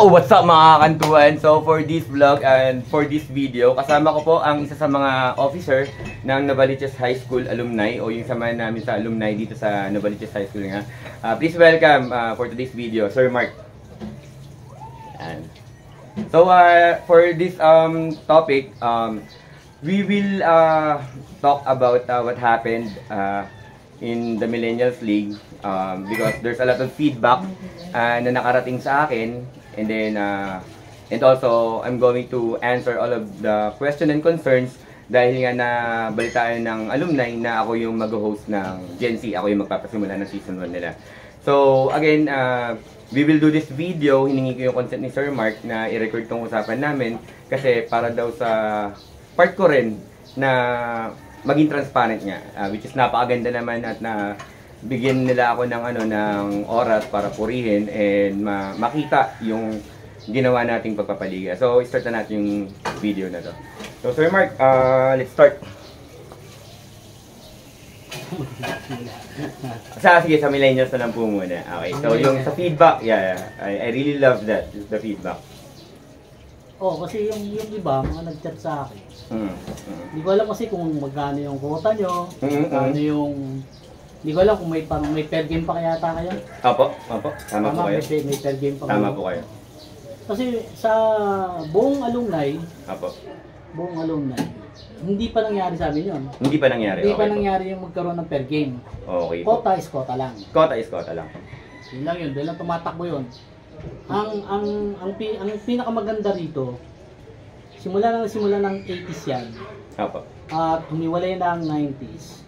So what's up mga kantuan? So for this vlog and for this video, kasama ko po ang isa sa mga officer ng Novaliches High School alumni o yung samahan namin sa alumni dito sa Novaliches High School nga. Please welcome for today's video, Sir Mark. And so for this topic, we will talk about what happened in the Millennials League because there's a lot of feedback na nakarating sa akin, and then and also I'm going to answer all of the questions and concerns dahil nga na balitaan ng alumni na ako yung mag-host ng Gen Z, ako yung magpapasimula ng season 1 nila. So again, we will do this video, hiningi ko yung consent ni Sir Mark na i-record tong usapan namin kasi para daw sa part ko rin na maging transparent nga, which is napakaganda naman at na bigyan nila ako ng ng oras para purihin and makita yung ginawa nating pagpapaliga. So start na natin yung video na to. So Sir Mark, let's start. Sige, sa millennials na lang po muna. Okay, so yung sa feedback, I really love that, the feedback. Kasi yung iba, mga nag-chat sa akin. Hindi ko alam kasi kung magkano yung quota nyo, magkano yung... Hindi ko alam kung may per game pa kaya kayo. Opo. Tama po kayo. May per game pa Tama po kayo. Kasi sa buong alumni, hindi pa nangyari sa amin yun. Hindi pa nangyari? Hindi pa nangyari yung magkaroon ng per game. Okay. Quota is quota lang. Quota is quota lang. Yun lang yun, dahil lang tumatakbo yun. Ang pinakamaganda rito, simula ng 80s yan. Opo. At humiwalay na ang 90s.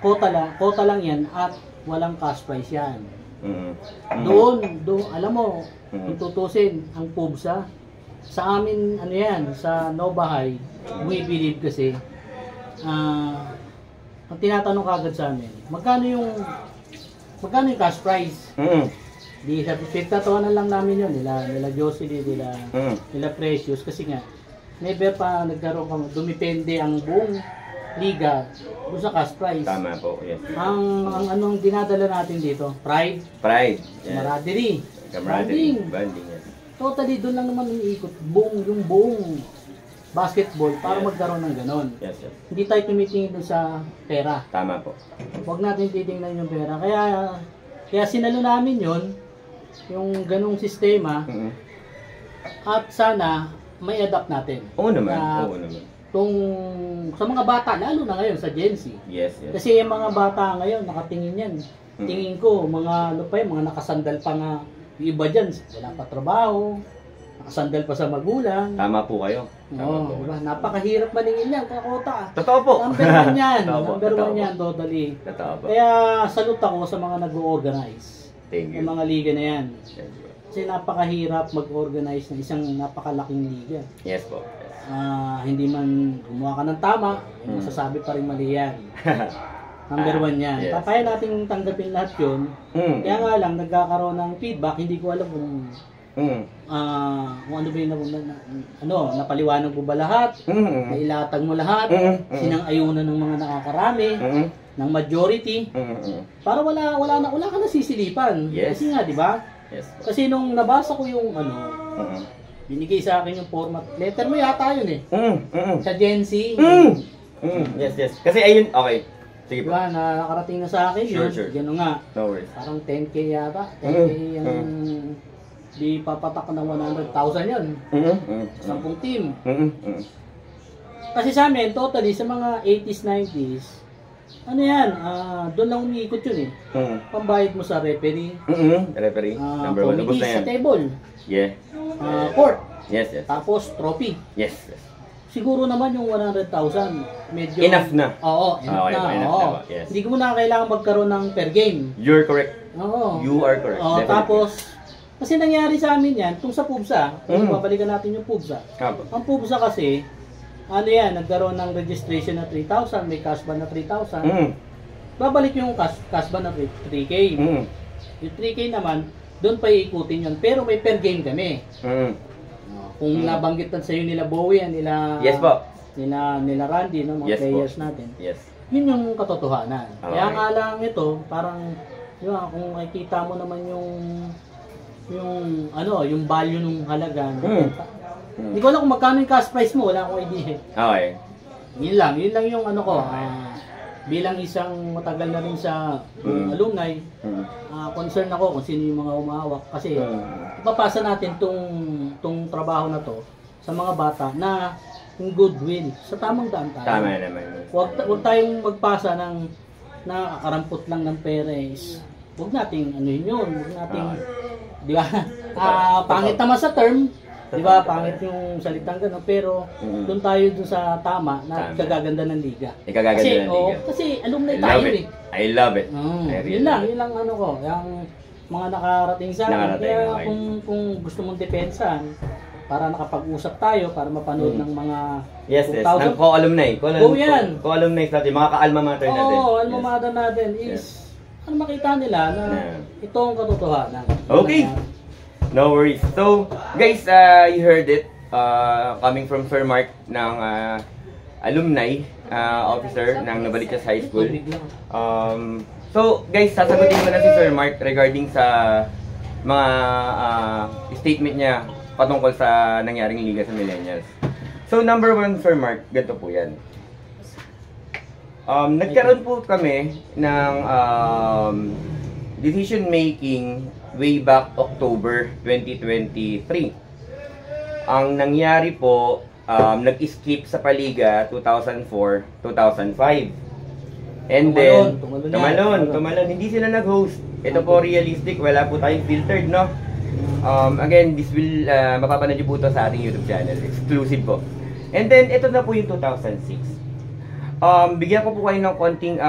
Quota lang yan at walang cash prize yan. Doon, alam mo, kung tutusin, ang PUBSA, sa amin, sa Nova High, bumibili kasi, ang tinatanong kagad sa amin, magkano yung cash prize? Di sa pinagtatawanan lang namin yun, nila Jocelyn, nila Precious, kasi nga, never pa nagkaroon kami, dumipende ang buong liga doon sa cash prize. Tama po, yes. Ang anong dinadala natin dito? Pride, yes. Camaraderie, bonding, yes. Totally, doon lang naman iikot, yung buong basketball para magkaroon ng ganon. Yes. Hindi tayo tumitingin doon sa pera. Tama po. Huwag natin titingnan yung pera. Kaya sinalo namin yon, yung ganong sistema, at sana may adapt natin. Oo naman. Sa mga bata, lalo na ngayon sa Gen Z. Yes. Kasi yung mga bata ngayon, nakatingin yan. Tingin ko, mga nakasandal pa nga, yung iba dyan, wala pa trabaho, nakasandal pa sa magulang. Tama po kayo. Diba? Napakahirap maningin yan, kakota. Totoo po. Number 1 yan. Number 1 yan, totally. Totoo po. Kaya salute ako sa mga nag-organize. Thank you. Yung mga liga na yan. Kasi napakahirap mag-organize ng isang napakalaking liga. Yes po. Hindi man gumawa ka ng tama, masasabi pa rin mali yan. Number 1 yan. Yes. Kaya natin tanggapin lahat yun. Kaya nga lang, nagkakaroon ng feedback, hindi ko alam kung ano ba yung napaliwanag mo ba lahat? Nailatag mo lahat? Sinang-ayunan ng mga nakakarami? Ng majority? Para wala ka na sisilipan. Yes. Kasi nga, di ba? Yes. Kasi nung nabasa ko yung binigay sa akin yung format. Letter mo yata yun eh. Sa Gen Z. Yes. Kasi ayun, okay. Sige po. Diba, nakarating na sa akin yun. Sure. Gano'n nga. No worries. Parang 10K yata. 10K yung di papatak ng 100,000 yun. 10 team. Kasi sa amin, totally, sa mga 80s, 90s, doon lang umiikot yun eh. Pambayad mo sa referee. Referee. Number 1. Committee sa table. Yeah. Court. Yes. Tapos trophy. Yes. Siguro naman yung 100,000 medyo enough na. Oo, enough na. Yes. Hindi ko na kailangan magkaroon ng per game. You're correct. Oo. You are correct. Tapos kasi nangyari sa amin yan, itong sa PUBSA, babalikan natin yung PUBSA. Ang PUBSA kasi, nagkaroon ng registration na 3,000, may cash ban na 3,000. Babalik yung cash ban na 3K. Yung 3K naman, doon pa iikutin yun. Pero may per game kami. Kung nabanggitan sa iyo nila Bowie, nila Yes po. Nila Randy, no, mga players natin. Yes. Yun yung katotohanan. Okay. Kaya nga lang ito, parang kung makikita mo naman yung yung value ng halaga. Hindi ko alam kung magkano yung cash price mo, wala akong idea. Okay. Yun lang yung ano ko. Bilang isang matagal na rin sa alumni, concern ako kung sino yung mga umahawak. Kasi ipapasa natin tong trabaho na to sa mga bata na yung goodwill. Sa tamang daan tayo. Tama naman. Huwag tayong magpasa ng nakakarampot lang ng pera is. Huwag nating yun. Huwag nating, di ba? Pangit naman sa term. Di ba? Pangit yung salitang gano'n. Pero doon tayo dun sa tama na ikagaganda ng liga. Ikagaganda ng liga. Kasi alumni tayo eh. I love it. Yun lang ano ko. Yung mga nakarating sa akin. Kaya kung gusto mong depensahan, para nakapag-usap tayo, para mapanood ng mga Yes, ng co-alumni. Co-alumni natin, mga ka-alma mater natin. Oo, alma mater natin is, makita nila na ito ang katotohanan. Okay. No worries. So, guys, you heard it. Coming from Sir Mark ng alumni officer ng Novaliches High School. So, guys, sasagutin ko na si Sir Mark regarding sa mga statement niya patungkol sa nangyaring liga sa millennials. So, number 1, Sir Mark, ganito po yan. Nagkaroon po kami ng decision making way back October 2023. Ang nangyari po, nag-skip sa Paliga 2004-2005. And then, tumalon. Hindi sila nag-host. Ito po realistic, wala po tayong filtered, no? Again, this will mapapanood po ito sa ating YouTube channel. Exclusive po. And then, ito na po yung 2006. Bigyan ko po kayo ng konting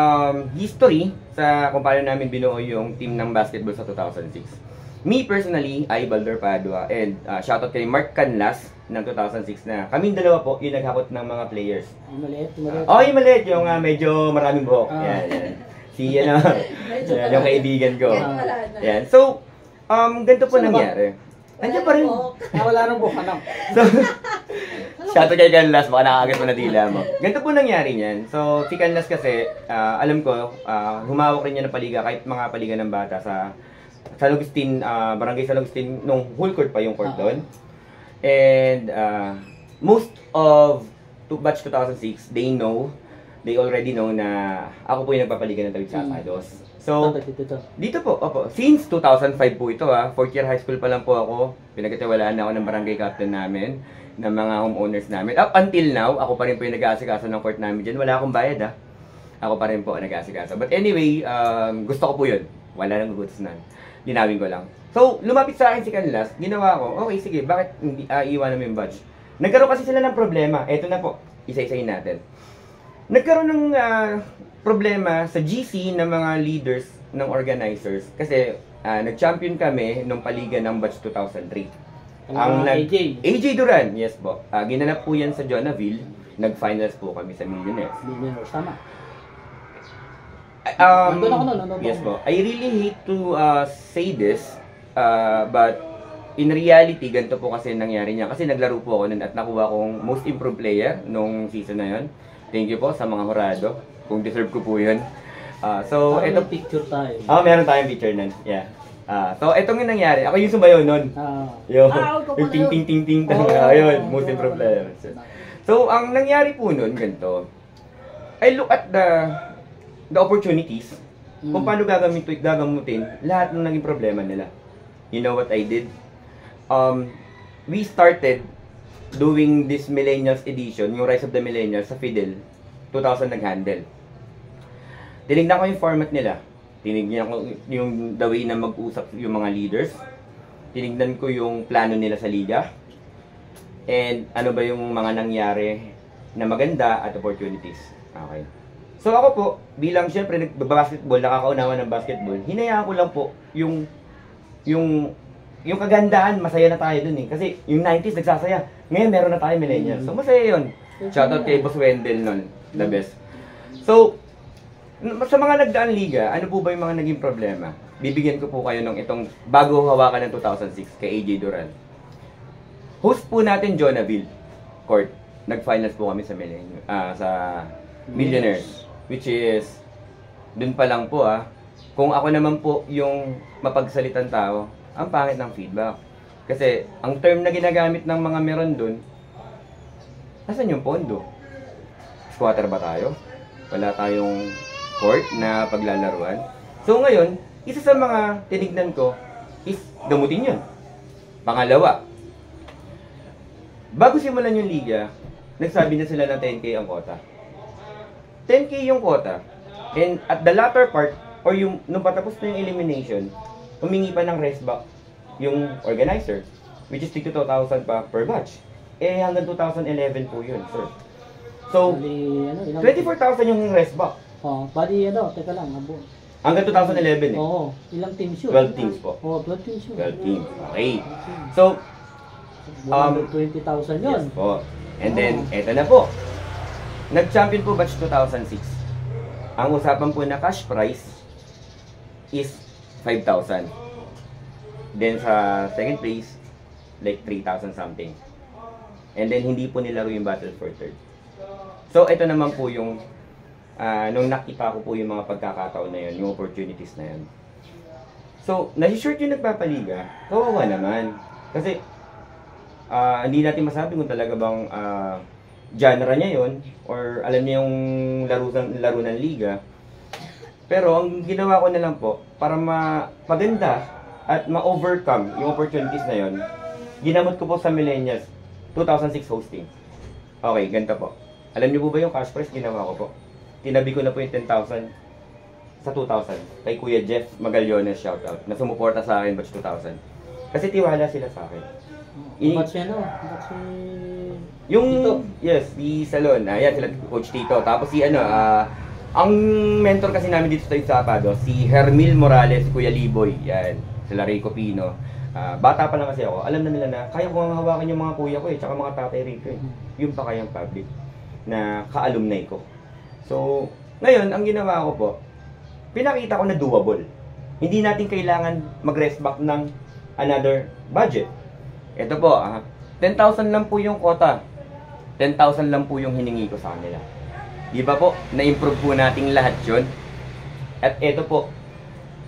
history sa kung paano namin binuo yung team ng basketball sa 2006. Me personally, ay Baldur Padua, and shoutout kay Mark Canlas ng 2006 na kaming dalawa po yung naghakot ng mga players. Yung maliit, yung medyo maraming buhok. Yan. Si yung kaibigan ko. Yan. So, ganito po nangyari. Nandiyan pa rin. Wala nang buka na. So, shoutout kay Canlas, baka nakakagat mo na dila mo. Ganito po nangyari niyan. So, si Canlas kasi, alam ko, humawak rin niya ng paliga, kahit mga paliga ng bata sa San Agustin, Barangay San Agustin, nung whole court pa yung court doon. And, most of batch 2006, they already know na ako po yung nagpapaliga ng Tawid Sapados. So, dito po, since 2005 po ito 4th year high school pa lang po ako, pinagkatiwalaan na ako ng barangay captain namin, ng mga homeowners namin. Up until now, ako pa rin po yung nag-aasikaso ng court namin dyan. Wala akong bayad Ako pa rin po ang nag-aasikaso. But anyway, gusto ko po yun. Wala nang gugutos na. Linawin ko lang. So, lumapit sa akin si Canlas, ginawa ko, okay sige, bakit iiwan namin yung badge? Nagkaroon kasi sila ng problema. Eto na po, isa-isahin natin. Nagkaroon ng problema sa GC ng mga leaders ng organizers kasi nag-champion kami nung paliga ng batch 2003. AJ Duran, yes po. Ginanap po yan sa Jonaville. Nag-finals po kami sa Millionaires. Tama. Yes po. I really hate to say this, but in reality, ganito po kasi nangyari niya. Kasi naglaro po ako nun at nakuha kong most improved player nung season na yun. Thank you po sa mga hurado. Kung deserve ko po yun. So, ito picture tayo. Meron tayong picture nun. Yeah. So, itong yung nangyari. Ako yung sumayo nun. Yung ting-ting-ting-ting. Ayun, most improved player. So, ang nangyari po nun, ganito. I look at the opportunities. Kung paano gagamutin lahat ng naging problema nila. You know what I did? We started doing this Millennials edition, yung Rise of the Millennials sa Fidel, 2000 nag-handle. Tinignan ko yung format nila. Tinignan ko yung the way na mag-usap yung mga leaders. Tinignan ko yung plano nila sa liga. And ano ba yung mga nangyari na maganda at opportunities. Okay. So ako po, bilang syempre nagbabasketball, nakakaunawa ng basketball, hinayaan ko lang po yung kagandahan, masaya na tayo dun Kasi yung 90s nagsasaya. Ngayon meron na tayo millennials. So masaya yun. Shoutout kay Boss Wendell nun. The best. So, sa mga nagdaan liga, ano po ba yung mga naging problema? Bibigyan ko po kayo ng itong bago hawakan ng 2006 kay AJ Duran. Host po natin Jonaville Court. Nag-finals po kami sa Millionaires. Which is, dun pa lang po kung ako naman po yung mapagsalitang tao, ang pangit ng feedback. Kasi, ang term na ginagamit ng mga meron dun, nasan yung pondo? Squatter ba tayo? Wala tayong court na paglalaruan? So ngayon, isa sa mga tinignan ko is gamutin yun. Pangalawa, bago simulan yung liga, nagsabi na sila ng 10K ang quota. 10K yung quota. And at the latter part, or yung nung patapos na yung elimination, humingi pa ng rest back yung organizer, which is 2,000 pa per batch. Eh hanggang 2011 po yun, sir. So, 24,000 yung rest back. Bali teka lang, hanggang 2011 eh. Oo, ilang teams yun? 12 teams po. 12 teams yun. 12 teams, okay. So, 20,000 yun. Yes po. And then, eto na po. Nag-champion po batch 2006. Ang usapan po na cash prize is 5,000. Then sa second place, like 3,000 something. And then hindi po nilaro yung battle for third. So ito naman po yung nung nakita ko po yung mga pagkakataon na yun, yung opportunities na yun. So, nasi-short yung nagpapaliga, kawawa naman. Kasi hindi natin masabi kung talaga bang genre niya yun or alam niya yung laro ng liga. Pero ang ginawa ko na lang po para mapaganda at ma-overcome yung opportunities na yun, ginamot ko po sa Millennials 2006 hosting. Okay, ganito po. Alam niyo po ba yung cash prize ginawa ko po? Tinabi ko na po yung 10,000 sa 2,000 kay Kuya Jeff Magallones, shoutout, na sumuporta sa akin batch 2,000. Kasi tiwala sila sa akin. Batch yung Tito. Yes, si Salon. Ayan sila Coach Tito. Tapos si ang mentor kasi namin dito sa Sapado, si Hermil Morales, si Kuya Liboy. Yan, sila Rico Pino. Bata pa lang kasi ako. Alam na nila na kaya ko nga hawakan yung mga kuya ko tsaka mga tatay Rico Yung pa kayang public na ka-alumni ko. So, ngayon ang ginawa ko po, pinakita ko na doable. Hindi natin kailangan mag-rest back ng another budget. Ito po, 10,000 lang po yung quota. 10,000 lang po yung hiningi ko sa kanila. Di ba po, na-improve po nating lahat yun. At ito po,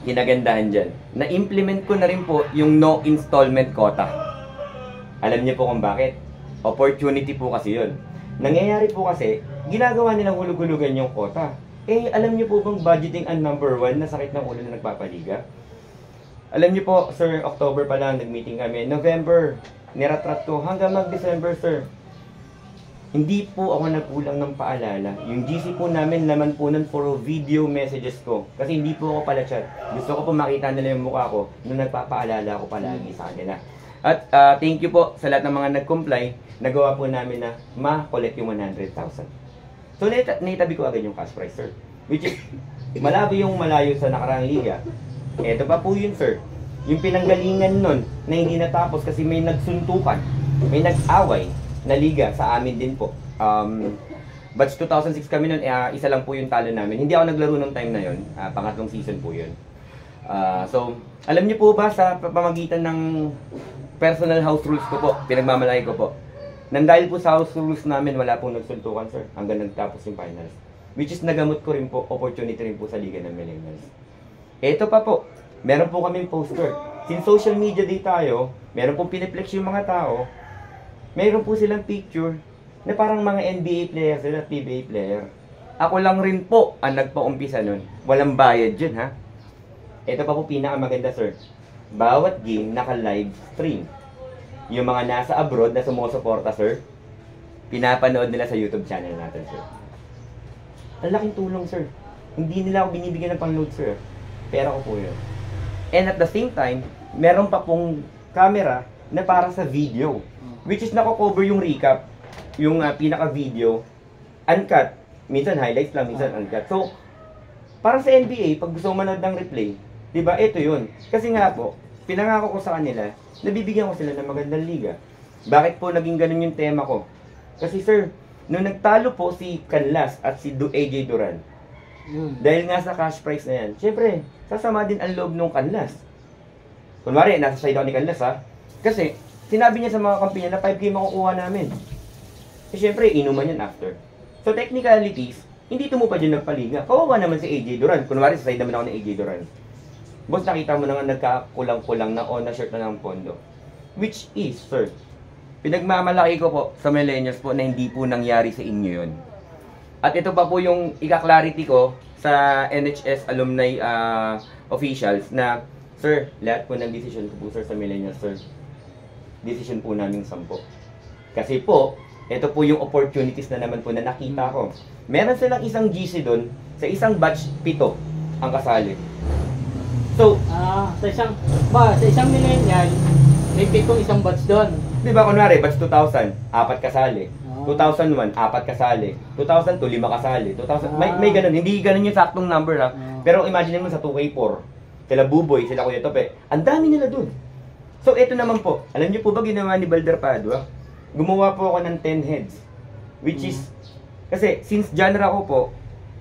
ginagandahan dyan. Na-implement ko na rin po yung no installment quota. Alam niyo po kung bakit? Opportunity po kasi yun. Nangyayari po kasi, ginagawa nilang hulug-hulugan yung quota. Eh, alam niyo po bang budgeting ang number 1 na sakit ng ulo na nagpapaliga? Alam niyo po, sir, October pa lang, nag-meeting kami. November, niratrat ko hanggang mag-December, sir. Hindi po ako nagkulang ng paalala. Yung GC po namin naman po nun for video messages ko. Kasi hindi po ako pala chat. Gusto ko po makita nila yung mukha ko nung nagpapaalala ako palagi sa kanila. At thank you po sa lahat ng mga nag-comply. Nagawa po namin na ma-collect yung 100,000. So naitabi ko agad yung cash prize, sir. Which is, malayo sa nakaraang liga. Eto pa po yun, sir. Yung pinanggalingan nun na hindi natapos kasi may nagsuntukan, may nag-away na liga sa amin din po. Batch 2006 kami nun, isa lang po yung talo namin. Hindi ako naglaro nung time na yun. Pangatlong season po yun. So, alam niyo po ba sa pamagitan ng personal house rules ko po, pinagmamalaki ko po, nang dahil po sa house rules namin, wala pong nagsuntukan, sir, hanggang nagtapos yung finals. Which is nagamot ko rin po, opportunity rin po sa Liga ng Millennials. Ito pa po, meron po kaming poster. Since social media day tayo, meron pong piniplex yung mga tao, meron po silang picture na parang mga NBA player sila, PBA player. Ako lang rin po ang nagpa-umpisa nun. Walang bayad yun, ha? Ito pa po pinakamaganda, sir. Bawat game naka-live stream. Yung mga nasa abroad na sumusuporta, sir, pinapanood nila sa YouTube channel natin, sir. Ang laking tulong, sir. Hindi nila ako binibigyan ng pang-load, sir. Pera ko po yun. And at the same time, meron pa pong camera na para sa video. Which is nako-cover yung recap, yung pinaka-video, uncut. Minsan highlights lang, minsan uncut. So, parang sa NBA, pag gusto mo manood ng replay, diba, ito yun. Kasi nga po, pinangako ko sa kanila, nabibigyan ko sila ng magandang liga. Bakit po naging ganun yung tema ko? Kasi sir, nung nagtalo po si Canlas at si AJ Duran, dahil nga sa cash prize na yan, syempre, sasama din ang loob ng Canlas. Kunwari, nasa side ako ni Canlas, ha? Kasi, sinabi niya sa mga kampinya na 5K makukuha namin. Eh, syempre, inuman yan after. So, technicalities, hindi tumupad yung nagpaliga. Kawawa naman si AJ Duran. Kunwari, sa side naman ako ni AJ Duran. boss, nakita mo na nga nagkakulang-kulang na on na shirt na ng pondo. Which is, sir, pinagmamalaki ko po sa millennials po na hindi po nangyari sa inyo yun. At ito pa po yung ika-clarity ko sa NHS alumni officials na, sir, lahat po ng decision ko po, sir, sa millennials, sir, decision po namin 10. Kasi po, ito po yung opportunities na naman po na nakita ko. Meron silang isang GC doon, sa isang batch 7 ang kasali. So, sa isang millennial, may 7 isang batch doon. Di ba, kunwari, batch 2000, 4 kasali. 2001, 4 kasali. 2002, 5 kasali. 2000, may ganun. Hindi ganun yung saktong number, ha. Pero imagine mo sa 2K4, sila Buboy, sila Kuya Tope, ang dami nila doon. So, ito naman po. Alam niyo po ba ginawa ni Balder Padua? Gumawa po ako ng 10 heads. Which is, kasi since genre ko po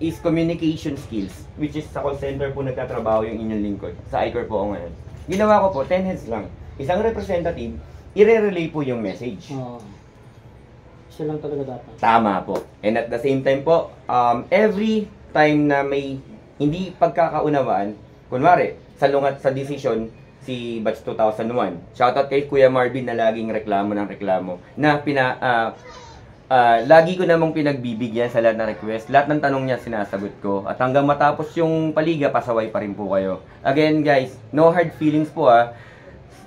is communication skills, which is sa call center po nagtatrabaho yung inyong lingkod. Sa ICOR po ako ngayon. Ginawa ko po, 10 heads lang. Isang representative, i-relay po yung message. Isa lang talaga dapat. Tama po. And at the same time po, every time na may hindi pagkakaunawaan, kunwari, salungat sa decision, si Batch 2001. Shoutout kay Kuya Marvin na laging reklamo ng reklamo. Na lagi ko namang pinagbibigyan sa lahat ng request. Lahat ng tanong niya sinasagot ko. At hanggang matapos yung paliga, pasaway pa rin po kayo. Again guys, no hard feelings po ha.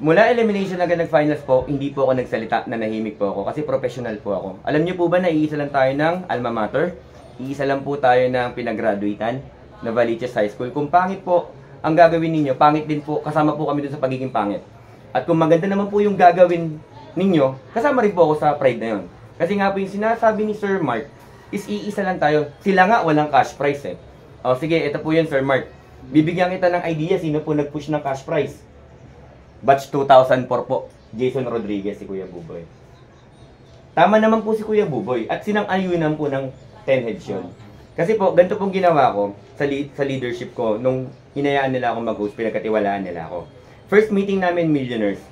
Mula elimination hanggang nag-finals po, hindi po ako nagsalita, nanahimik po ako. Kasi professional po ako. Alam niyo po ba na iisa lang tayo ng alma mater? Iisa lang po tayo ng pinag-graduatean na Novaliches High School. Kung pangit po ang gagawin ninyo, pangit din po, kasama po kami dun sa pagiging pangit. At kung maganda naman po yung gagawin ninyo, kasama rin po ako sa pride na yun. Kasi nga po yung sinasabi ni Sir Mark, is iisa lang tayo. Sila nga walang cash prize eh. O sige, ito po yun Sir Mark. Bibigyan kita ng idea, sino po nag-push ng cash prize? Batch 2004 po, Jason Rodriguez, si Kuya Buboy. Tama naman po si Kuya Buboy, at sinang-ayunan po ng 10 heads yun. Kasi po, ganito pong ginawa ko sa leadership ko nung hinayaan nila ako mag-host, pinagkatiwalaan nila ako. First meeting namin, millionaires.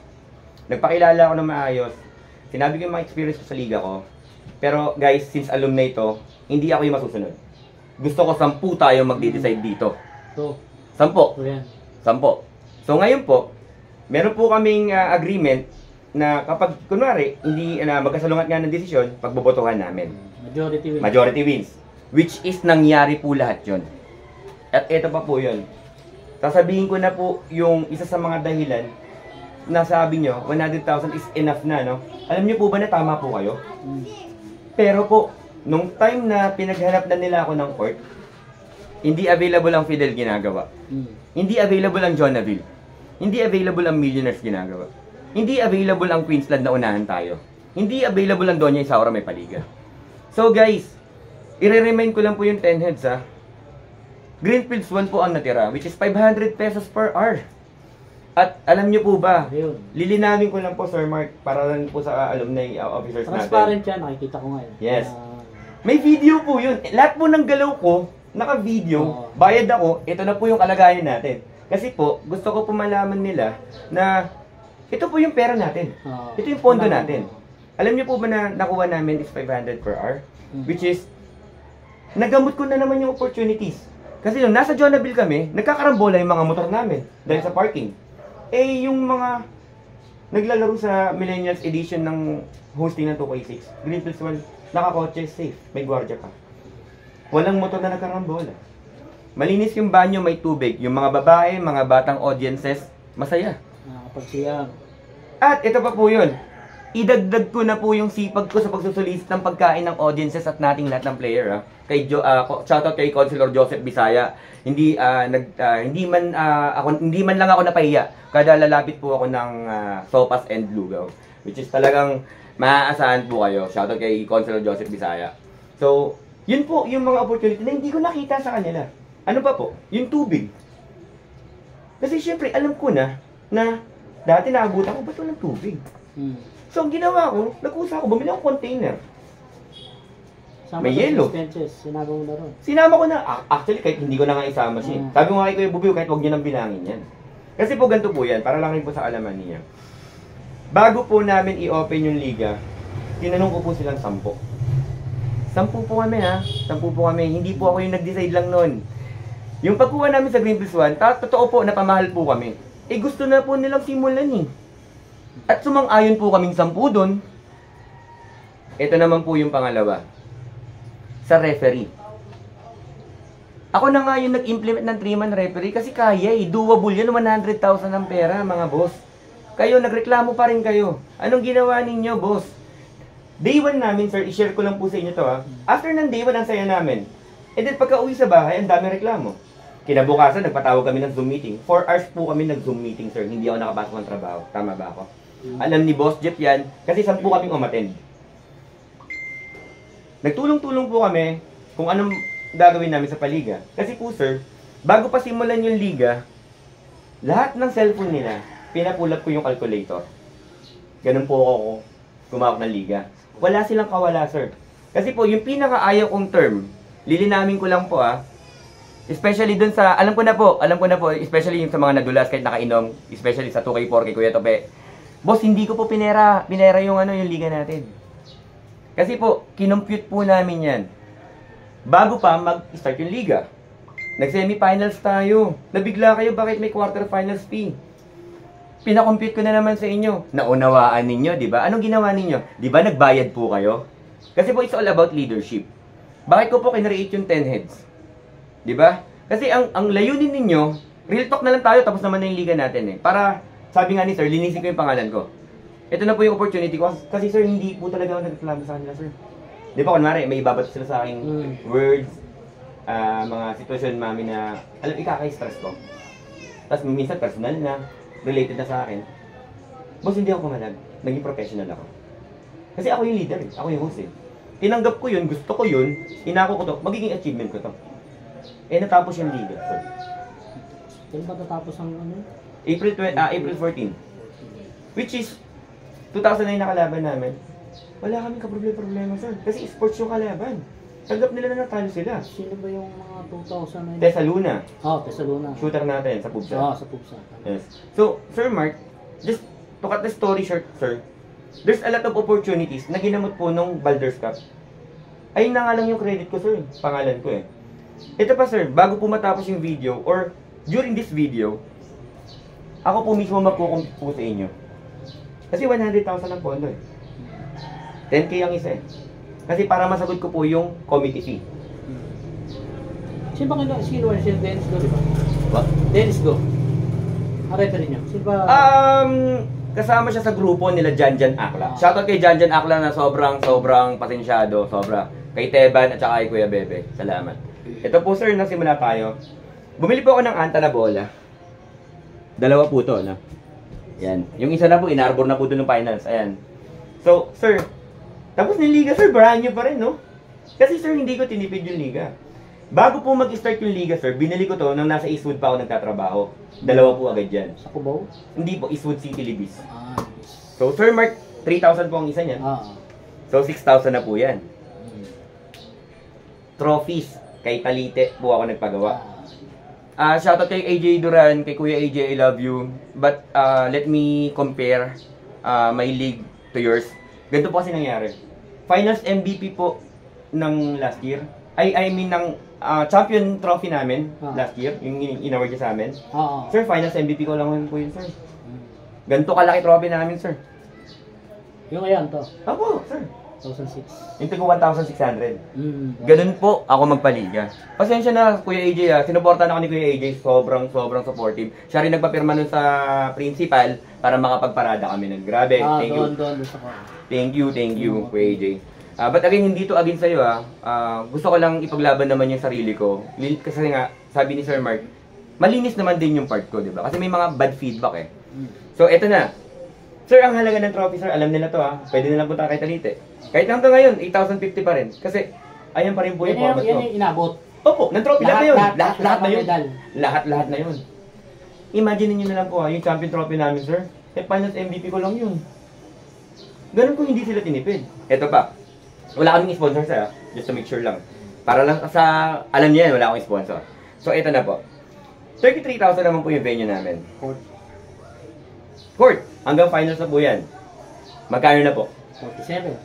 Nagpakilala ako ng maayos. Sinabi ko yung mga experience ko sa liga ko. Pero guys, since alumni ito, hindi ako yung masusunod. Gusto ko 10 tayo magde-decide dito. So, 10. so yan. 10. So ngayon po, meron po kaming agreement na kapag, kunwari, hindi magkasalungat nga ng desisyon, pagbobotohan namin. Majority wins. Majority wins. Which is nangyari po lahat yon. At ito pa po yun. Sasabihin ko na po yung isa sa mga dahilan na sabi nyo, 100,000 is enough na, no? Alam nyo po ba na tama po kayo? Pero po, nung time na pinaghanap na nila ako ng court, hindi available ang Fidel ginagawa. Hindi available ang Jonaville. Hindi available ang Millionaires ginagawa. Hindi available ang Queensland na unahan tayo. Hindi available ang Doña Isaura may paliga. So guys, i-remind ko lang po yung 10 heads ha. Greenfields 1 po ang natira, which is 500 pesos per hour. At alam nyo po ba, lilinawin ko lang po Sir Mark, para lang po sa alumni officers natin. Transparent yan, nakikita ko ngayon. Yes. May video po yun. Lahat po ng galaw ko, naka-video, bayad ako, ito na po yung kalagayan natin. Kasi po, gusto ko po malaman nila na ito po yung pera natin. Ito yung pondo natin. Alam nyo po ba na nakuha namin is 500 per hour? Which is, nagamot ko na naman yung opportunities. Kasi nung nasa Jonaville kami, nagkakarambola yung mga motor namin dahil sa parking. Eh, yung mga naglalaro sa Millennials Edition ng hosting ng 2K6, Greenfields 1, nakakotse, safe, may gwardiya pa. Walang motor na nagkarambola. Malinis yung banyo, may tubig. Yung mga babae, mga batang audiences, masaya. Nakakapagsiyang. At ito pa po yun. Idagdag ko na po yung sipag ko sa pagsusulisit ng pagkain ng audiences at nating lahat ng player. Ha? Shoutout kay Councilor Joseph Bisaya. Hindi man lang ako napahiya kada lalapit po ako ng sopas and lugaw, which is talagang maaasahan po kayo. Shoutout kay Councilor Joseph Bisaya. So, yun po yung mga opportunity na hindi ko nakita sa kanila. Ano pa po? Yung tubig. Kasi syempre, alam ko na dati naabutan ko, ba't walang tubig? So, ang ginawa ko, nag-usa ako, bumili akong container. May yellow. Sinama mo na ron. Sinama ko na. Actually, kahit hindi ko na nga isama siya. Sabi ko nga kay Kuya Bubiw, kahit huwag niyo nang bilangin yan. Kasi po ganito po yan, para lang rin po sa alaman niya. Bago po namin i-open yung liga, tinanong ko po silang 10. 10 po kami ha. 10 po kami. Hindi po ako yung nag-decide lang nun. Yung pagkuha namin sa Green Plus 1, totoo po, napamahal po kami. Eh gusto na po nilang simulan eh. At sumang-ayon po kaming 10 doon. Ito naman po yung pangalawa. Sa referee. Ako na nga yung nag-implement ng 3-man referee kasi kaya eh. Doable yan, 100,000 ang pera mga boss. Kayo, nagreklamo pa rin kayo. Anong ginawa ninyo, boss? Day 1 namin, sir, i-share ko lang po sa inyo to ha. After ng day 1, ang saya namin. And then pagka uwi sa bahay, ang daming reklamo. Kinabukasan, nagpatawag kami ng Zoom meeting. 4 hours po kami nag-Zoom meeting, sir. Hindi ako nakapasok ng trabaho. Tama ba ako? Alam ni Boss Jeff yan, kasi 10 kaming umattend. Nagtulong-tulong po kami kung anong gagawin namin sa paliga. Kasi po, sir, bago pa simulan yung liga, lahat ng cellphone nila, pinapulap ko yung calculator. Ganun po ako gumawak ng liga. Wala silang kawala, sir. Kasi po, yung pinakaayaw kong term, lilinawin ko lang po especially dun sa, alam ko na po, especially yung sa mga nadulas kahit nakainom, especially sa 2K, 4K, Kuya Tope. Boss, hindi ko po pinera yung yung liga natin. Kasi po, kinompute po namin yan. Bago pa mag-start yung liga. Nag-semifinals tayo. Nabigla kayo, bakit may quarterfinals fee? Pinakompute ko na naman sa inyo. Naunawaan ninyo, di ba? Anong ginawa ninyo? Di ba nagbayad po kayo? Kasi po, it's all about leadership. Bakit ko po kinreate yung 10 heads? Di ba? Kasi ang layunin ninyo, real talk na lang tayo, tapos naman na yung liga natin eh. Para, sabi nga ni sir, linisin ko yung pangalan ko. Ito na po yung opportunity ko. Kasi sir, hindi po talaga ako nagreklamo sa kanila, sir. Di ba, kunwari, may ibabato sila sa aking words, mga sitwasyon, mami, na, alam, ikaka-stress ko. Tapos, minsan, personal na, related na sa akin. Boss, hindi ako kumalag. Naging professional ako. Kasi ako yung leader, ako yung host eh. Tinanggap ko yun, gusto ko yun, inako ko to, magiging achievement ko to. Eh, natapos yung liga, sir. Kailan ba natapos ang ano? April 14. Which is, 2009 na kalaban namin. Wala kaming kaproblema, sir. Kasi sports yung kalaban. Tanggap nila na natalo sila. Sino ba yung mga 2009? Tessa Luna. Tessa Luna. Shooter natin sa PUBSA. Sa PUBSA. Yes. So, Sir Mark, just to cut the story short, sir, there's a lot of opportunities na ginamot po nung Baldur's Cup. Ayun na nga lang yung credit ko, sir. Pangalan ko eh. Ito pa, sir, bago po matapos yung video, or during this video, ako po mismo magkukumpit po sa inyo. Kasi 100,000 ang pondo eh. 10K ang isa eh. Kasi para masagot ko po yung committee fee. Sino ba sino si Dennis Go, di ba? What? Dennis Go. Ang referee niyo. Sino ba? Kasama siya sa grupo nila Janjan Akla. Shoutout kay Janjan Akla na sobrang pasensyado, sobra. Kay Teban at saka kay Kuya Bebe. Salamat. Ito po sir, nasimula tayo. Bumili po ako ng anta na bola. 2 po to, no? Yan. Yung isa na po, inarbor na po doon ng finals. Ayan. So, sir, tapos ng liga, sir, brand new pa rin, no? Kasi, sir, hindi ko tinipid yung liga. Bago po mag-start yung liga, sir, binili ko to nang nasa Eastwood pa ako nagtatrabaho. 2 po agad dyan. Sa Cubao? Hindi po, Eastwood City, Libis. So, Sir Mark, 3,000 po ang isa niyan. So, 6,000 na po yan. Trophies, kay Talite po ako nagpagawa. Shoutout kay AJ Duran, kay Kuya AJ, I love you. But let me compare my league to yours. Ganito po kasi nangyari. Finals MVP po ng last year. I mean ng champion trophy namin last year, yung in-award niya sa amin. Sir, finals MVP ko lang po yun, sir. Ganito kalaki trophy namin, sir. Yung ayan to? Opo, sir. 2006. Yung tigo 1,600. Ganun po ako magpaliga. Pasensya na, Kuya AJ sinuportahan ako ni Kuya AJ, sobrang supportive. Siya rin nagpapirma nun sa principal para makapagparada kami ng grabe. Thank you. Thank you, Kuya AJ. But again, hindi to against sa'yo gusto ko lang ipaglaban naman yung sarili ko. Kasi nga, sabi ni Sir Mark, malinis naman din yung part ko, di ba? Kasi may mga bad feedback eh. So, eto na. Sir, ang halaga ng trophy, sir, alam nila to Pwede nilang punta kay Talite. Kahit hanggang ngayon, 8,050 pa rin. Kasi, ayan pa rin po yung format ko. Yan yung inabot. Opo, ng trophy lahat na yun. Lahat na yun. Medal. Lahat na yun. Imagine niyo na lang po yung champion trophy namin, sir. Finals MVP ko lang yun. Ganun kung hindi sila tinipid. Eto pa. Wala kaming sponsor sir, just to make sure lang. Para lang sa, alam niyo yan, wala akong sponsor. So, ito na po. 33,000 naman po yung venue namin. Court. Hanggang finals na po yan. Magkano na po? 47.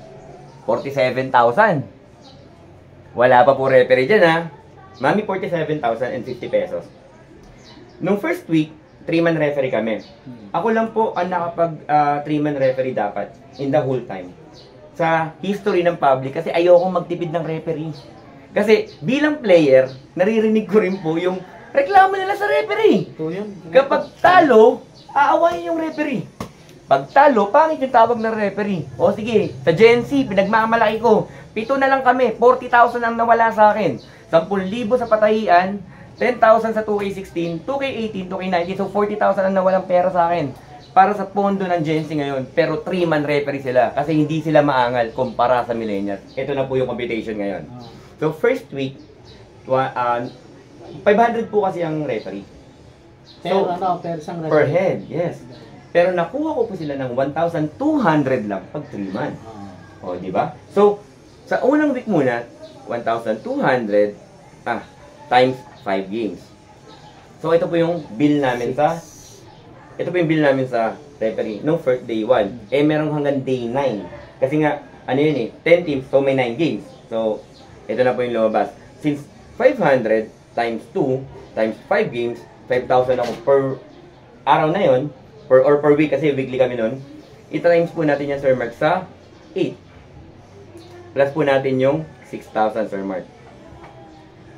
47,000. Wala pa po referee dyan Mami 47,050 pesos. Nung first week, 3-man referee kami. Ako lang po ang nakapag 3-man referee dapat in the whole time. Sa history ng public kasi ayoko magtipid ng referee. Kasi bilang player, naririnig ko rin po yung reklamo nila sa referee. Kapag talo, aawayin yung referee. Pag talo, pangit yung tawag ng referee. O sige, sa Gen Z, pinagmamalaki ko. 7 na lang kami, 40,000 ang nawala sa akin. 10,000 sa patahian, 10,000 sa 2K16, 2K18, 2K19, so 40,000 ang nawalang pera sa akin. Para sa pondo ng Gen Z ngayon, pero 3-man referee sila kasi hindi sila maangal kumpara sa millennials. Ito na po yung computation ngayon. So first week, 500 po kasi ang referee. So, per isang referee? Per head, yes. Pero nakuha ko po sila ng 1,200 lang pag 3-man. O, di ba? So, sa unang week muna, 1,200 times 5 games. So, ito po yung bill namin sa referee nung first day 1. Merong hanggang day 9. Kasi nga, ano yun 10 teams, so may 9 games. So, ito na po yung lumabas. Since 500 times 2 times 5 games, 5,000 ako per araw na yun, per week kasi weekly kami nun. I-times po natin yan, Sir Mark, sa 8. Plus po natin yung 6,000, Sir Mark.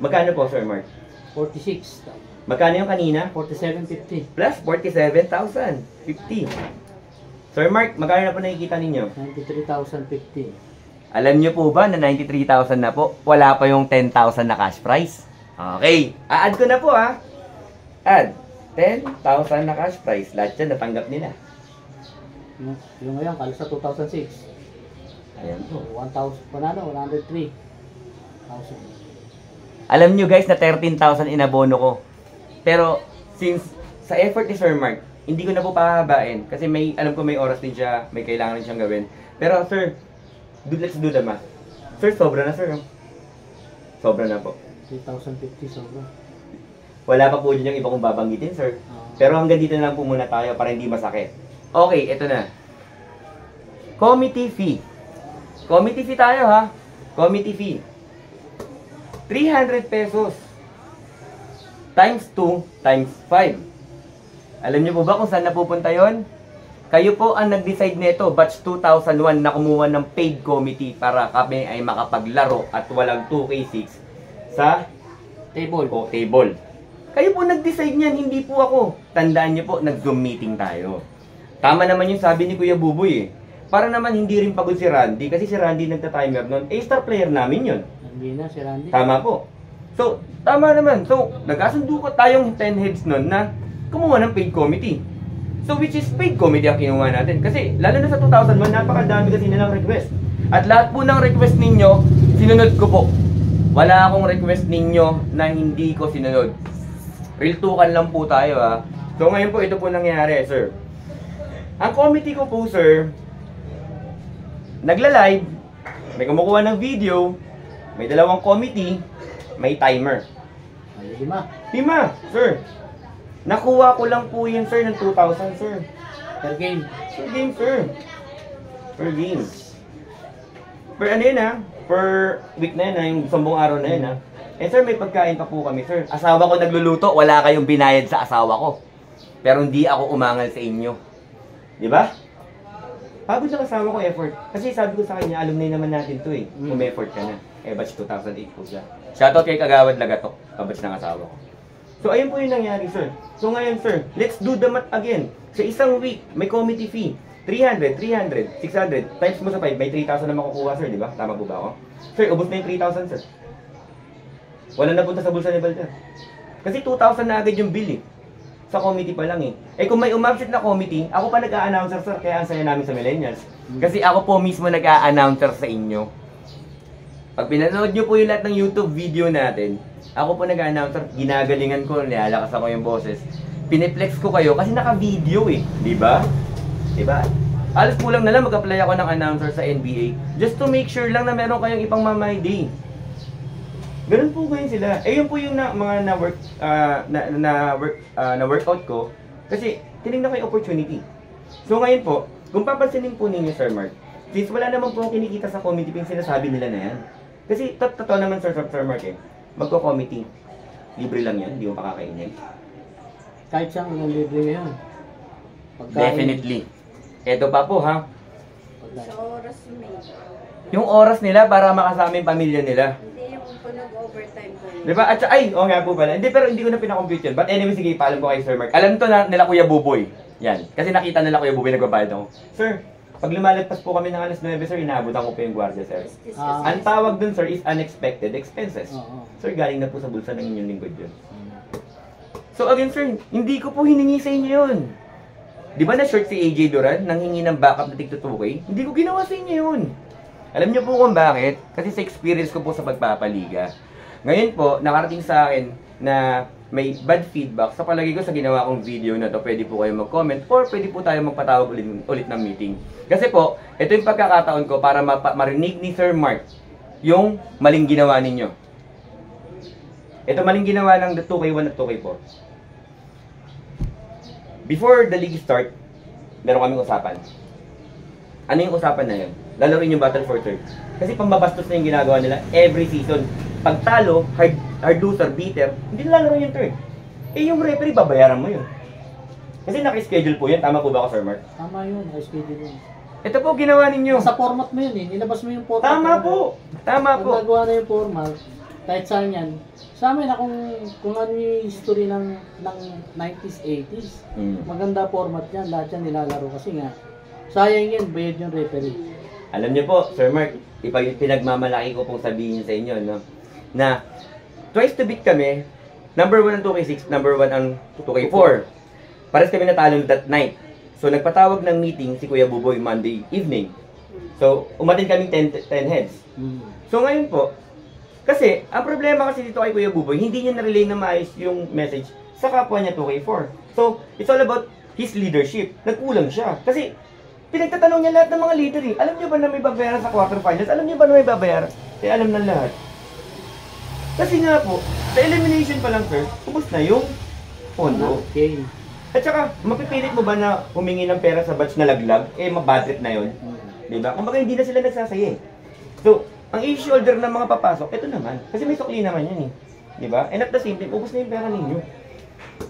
Magkano po, Sir Mark? 46. Magkano yung kanina? 47.50. Plus 47,050. Sir Mark, magkano na po nakikita ninyo? 93,050. Alam nyo po ba na 93,000 na po? Wala pa yung 10,000 na cash prize. Okay. A-add ko na po Add. 10,000 na cash prize. Lahat yan natanggap nila. Yung ngayon, kalos sa 2006. Ayan po. 103,000. Alam nyo guys na 13,000 inabono ko. Pero since sa effort ni Sir Mark, hindi ko na po pahabain. Kasi alam ko may oras din siya, may kailangan rin siyang gawin. Pero sir, let's do the math. Sir, sobra na sir. Sobra na po. 3,050 sobra. Wala pa po dyan yung iba kong babanggitin, sir. Pero hanggang dito na lang po muna tayo para hindi masakit. Okay, ito na. Committee fee. Committee fee tayo, ha? Committee fee. 300 pesos. Times 2, times 5. Alam niyo po ba kung saan napupunta yon? Kayo po ang nag-decide nito, batch 2001, na kumuha ng paid committee para kami ay makapaglaro at walang 2K6 sa table. O table. Kayo po nag-decide niyan, hindi po ako. Tandaan niyo po, nag-Zoom meeting tayo. Tama naman yung sabi ni Kuya Buboy Para naman hindi rin pagod si Randy, kasi si Randy nagta-timer nun. A-star player namin yun. Hindi na si Randy. Tama po. So, tama naman. So, nagkasundo ko tayong 10 heads nun na kumuha ng paid committee. So, which is paid committee ang kinuha natin. Kasi, lalo na sa 2001, napakadami kasi nilang request. At lahat po ng request ninyo, sinunod ko po. Wala akong request ninyo na hindi ko sinunod. Real tukan lang po tayo ha. So ngayon po, ito po nangyari, sir. Ang committee ko po, sir, nagla-live, may kumukuha ng video, may dalawang committee, may timer. Ay, 5. 5, sir. Nakuha ko lang po yun, sir, ng 2,000, sir. Per game. Per game, sir. Per game. Per ano yun, ha? Per week na yun, ha? Yung 10 araw na yun, ha? Eh, sir, may pagkain pa po kami, sir. Asawa ko nagluluto, wala kayong binayad sa asawa ko. Pero hindi ako umangal sa inyo. Di ba? Pagod sa asawa ko effort. Kasi sabi ko sa kanya, alumni naman natin to eh. Effort ka na. Eh, batch 2008 po siya. Shoutout kay Kagawad Lagatok, kabatch ng asawa ko. So, ayun po yung nangyari, sir. So, ngayon, sir, let's do the math again. Sa isang week, may committee fee. 300, 300, 600. Times mo sa 5, may 3,000 na makukuha, sir, di ba? Tama po ba ako? Sir, ubos na yung 3,000, sir. Wala na punta sa bulsa ni Balder. Kasi 2,000 na agad yung bill eh. Sa committee pa lang eh. Eh kung may umabsent na committee, ako pa nag-a-announcer, sir, kaya ang saya namin sa millennials. Kasi ako po mismo nag-a-announcer sa inyo. Pag pinanood nyo po yung lahat ng YouTube video natin, ako po nag-a-announcer, ginagalingan ko, nilalakas ako yung boses. Piniplex ko kayo kasi naka-video eh. Diba? Diba? Alas kulang na lang mag-apply ako ng announcer sa NBA. Just to make sure lang na meron kayong ipang mamay day. Ganun po ngayon sila. Eh yun po yung mga workout ko. Kasi tinignan ko yung opportunity. So ngayon po, kung papansinin po ninyo, Sir Mark, since wala naman po kinikita sa committee, yung sinasabi nila na yan. Kasi totoo naman, Sir Mark eh. magko-committee. Libre lang yan, hindi mo pakakainin. Kahit saan ang libre ngayon. Definitely. Ito pa po ha. Sa oras may. Yung oras nila para makasama yung pamilya nila. Hindi yung nag-overtime ko. Diba? At ay, nga po pala. Hindi, pero hindi ko na pinakompute yun. But anyway, sige, paalam ko kay Sir Mark. Alam to na nila Kuya Buboy. Yan. Kasi nakita nila Kuya Buboy, nagbabayad ako. Sir, pag lumalagpas po kami ng alas 9, sir, inaabutan ko po yung gwardiya, sir. Ang tawag dun, sir, is unexpected expenses. Sir, galing na po sa bulsa ng inyong lingkod yun. So again, sir, hindi ko po hiningi sa inyo yun. Di ba na-short si AJ Duran nang hingi ng backup na tig 2K? Hindi ko ginawa sa inyo yun. Alam niyo po kung bakit? Kasi sa experience ko po sa pagpapaliga. Ngayon po, nakarating sa akin na may bad feedback. Sa palagi ko sa ginawa kong video na to, pwede po kayo mag-comment or pwede po tayo magpatawag ulit ng meeting. Kasi po, ito yung pagkakataon ko para marinig ni Sir Mark yung maling ginawa ninyo. Ito maling ginawa ng 2K1 at 2K4. Before the league start, meron kaming usapan. Ano yung usapan na yun? Lalaroin yung Battle for Third. Kasi pambabastos na yung ginagawa nila every season. Pag talo, hard loser, beater, hindi na lalaro yung third. Eh yung referee, babayaran mo yun. Kasi naka-schedule po yun. Tama po ba ako, Sir Mark? Tama yun, naka-schedule yun. Ito po ginawa ninyo. Sa format mo yun eh, nilabas mo yung format. Tama po. Tama po. Pag nagawa na yung format, kahit saan yan, sa amin na kung ano yung history ng 90s, 80s, maganda format yan, lahat yan nilalaro kasi nga, sayang yan, bayad yung referee. Alam niyo po, Sir Mark, pinagmamalaki ko pong sabihin sa inyo, no? Na twice to beat kami, number 1 ang 2K6, number 1 ang 2K4. Pares kami natalo that night. So nagpatawag ng meeting si Kuya Buboy Monday evening. So umatin kami 10 heads. So ngayon po, kasi ang problema kasi dito kay Kuya Buboy, hindi niya na-relay na maayos yung message sa kapwa niya 2K4. So it's all about his leadership. Nagkulang siya. Kasi pinagtatanong niya lahat ng mga leader eh. Alam niyo ba na may babayaran sa quarterfinals? Alam niyo ba na may babayaran? Eh alam na lahat. Kasi nga po, sa elimination pa lang, sir, ubos na yung pondo. Okay. At saka, mapipilit mo ba na humingi ng pera sa batch na laglag? Eh, mabad trip na yun. Diba? Kumbaga, hindi na sila nagsasaya eh. So, ang i-shoulder ng mga papasok, ito naman. Kasi may sukli naman yan eh. Diba? And at the same time, ubos na yung pera ninyo.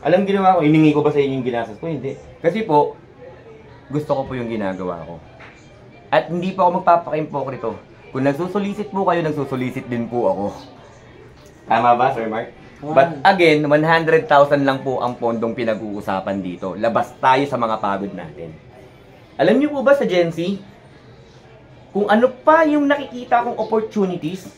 Alam ginawa ko, hiningi ko ba sa inyo yung ginasas ko? Hindi. Kasi po, gusto ko po yung ginagawa ko. At hindi po ako magpapaka-impokrito. Kung nagsusulisit po kayo, nagsusulisit din po ako. Tama ba, Sir Mark? But again, 100,000 lang po ang pondong pinag-uusapan dito. Labas tayo sa mga pagod natin. Alam niyo po ba sa Gen Z, kung ano pa yung nakikita kong opportunities,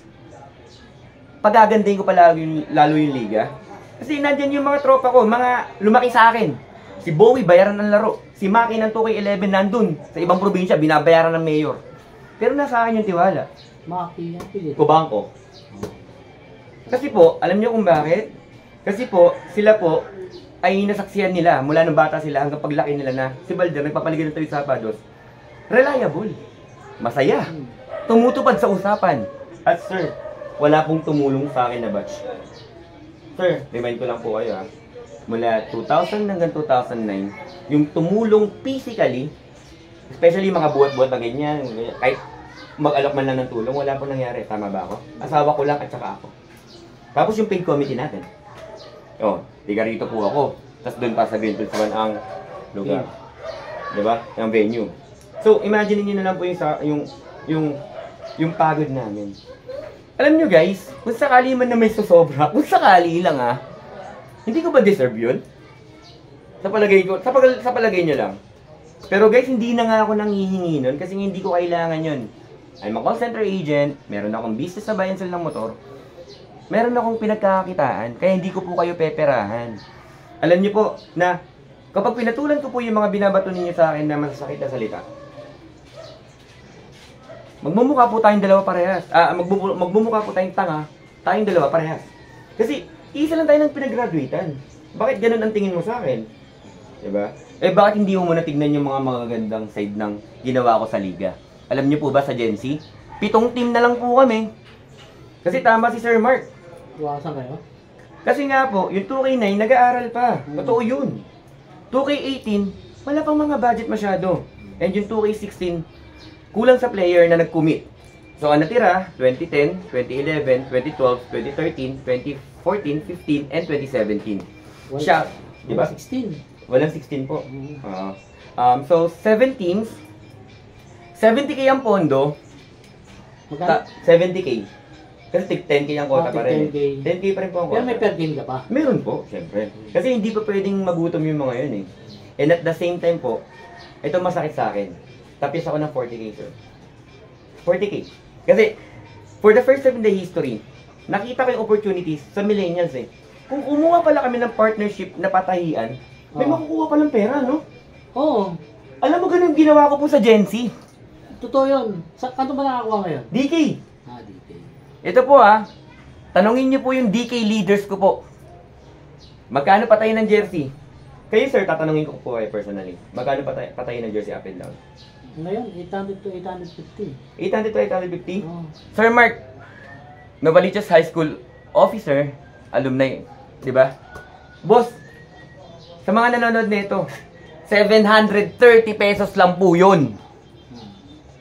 pagagandahin ko pa lalo yung liga. Kasi nandyan yung mga tropa ko, mga lumaki sa akin. Si Bowie, bayaran ng laro. Si Maki ng 2K11 nandun. Sa ibang probinsya, binabayaran ng mayor. Pero nasa akin yung tiwala. Maki yan, pilit. Kubangko. Kasi po, alam niyo kung bakit? Kasi po, sila po ay nasaksihan nila mula nung bata sila hanggang paglaki nila na si Balder nagpapaligid ng tawid sa Sapados. Reliable. Masaya. Tumutupad sa usapan. At sir, wala pong tumulong sa akin na batch. Sir, remind ko lang po kayo ha. Mula 2000 hanggang 2009, yung tumulong physically, especially mga buhat-buhat na ganyan, kahit mag-alok man lang ng tulong, wala pong nangyari. Tama ba ako? Asawa ko lang at saka ako. Tapos yung paid committee natin. Oh, tiga rito po ako. Tapos doon pa sa Greenfield naman ang lugar. Diba? Yung venue. So, imagine niyo na lang po yung pagod namin. Alam nyo guys, kung sakali man na may susobra, kung sakali lang hindi ko ba deserve yun? Sa palagay ko, sa palagay nyo lang. Pero guys, hindi na nga ako nanghihingi nun kasi hindi ko kailangan yun. I'm a call center agent, meron akong business sa buy and sell ng motor. Meron akong pinagkakakitaan, kaya hindi ko po kayo peperahan. Alam niyo po na kapag pinatulan ko po yung mga binabato ninyo sa akin na masasakit na salita, magmumukha po tayong dalawa parehas. Magmumukha po tayong tanga, tayong dalawa parehas. Kasi isa lang tayo ng pinag-graduatean. Bakit ganun ang tingin mo sa akin? Diba? Eh bakit hindi mo muna tignan yung mga magagandang side ng ginawa ko sa liga? Alam niyo po ba sa Gen Z? 7 team na lang po kami. Kasi tama si Sir Mark. Iwasan kayo? Kasi nga po, yung 2K9 nag-aaral pa. Totoo yun. 2K18, wala pang mga budget masyado. And yung 2K16, kulang sa player na nag-commit. So, ang natira, 2010, 2011, 2012, 2013, 2014, 15, and 2017. Siya, di ba? 16. Walang 16 po. So, 7 teams. 70k ang pondo. Magkano? 70k. Kasi 10k ang quota pa rin. 10K. 10k pa rin po ang Pero quota. may per game ka pa? Meron po, syempre. Kasi hindi pa pwedeng magutom yung mga yun eh. And at the same time po, ito masakit sa akin. Tapos ako ng 40k, sir. 40k. Kasi, for the first time in the history, nakita ko yung opportunities sa millennials eh. Kung kumuha pala kami ng partnership na patahian, may makukuha palang pera, no? Oo. Alam mo, ganun ginawa ko po sa Gen Z. Totoo yun. Kanto ba nakakuha ngayon? DK. DK. Ito po tanungin niyo po yung DK leaders ko po. Magkano patay ng jersey? Kayo sir, tatanungin ko po kayo personally. Magkano patay ng jersey up and down? Ngayon, 800 to 850. 800 to 850? Oh. Sir Mark, Novaliches High School officer, alumni, di ba? Boss, sa mga nanonood nito, 730 pesos lang po yun.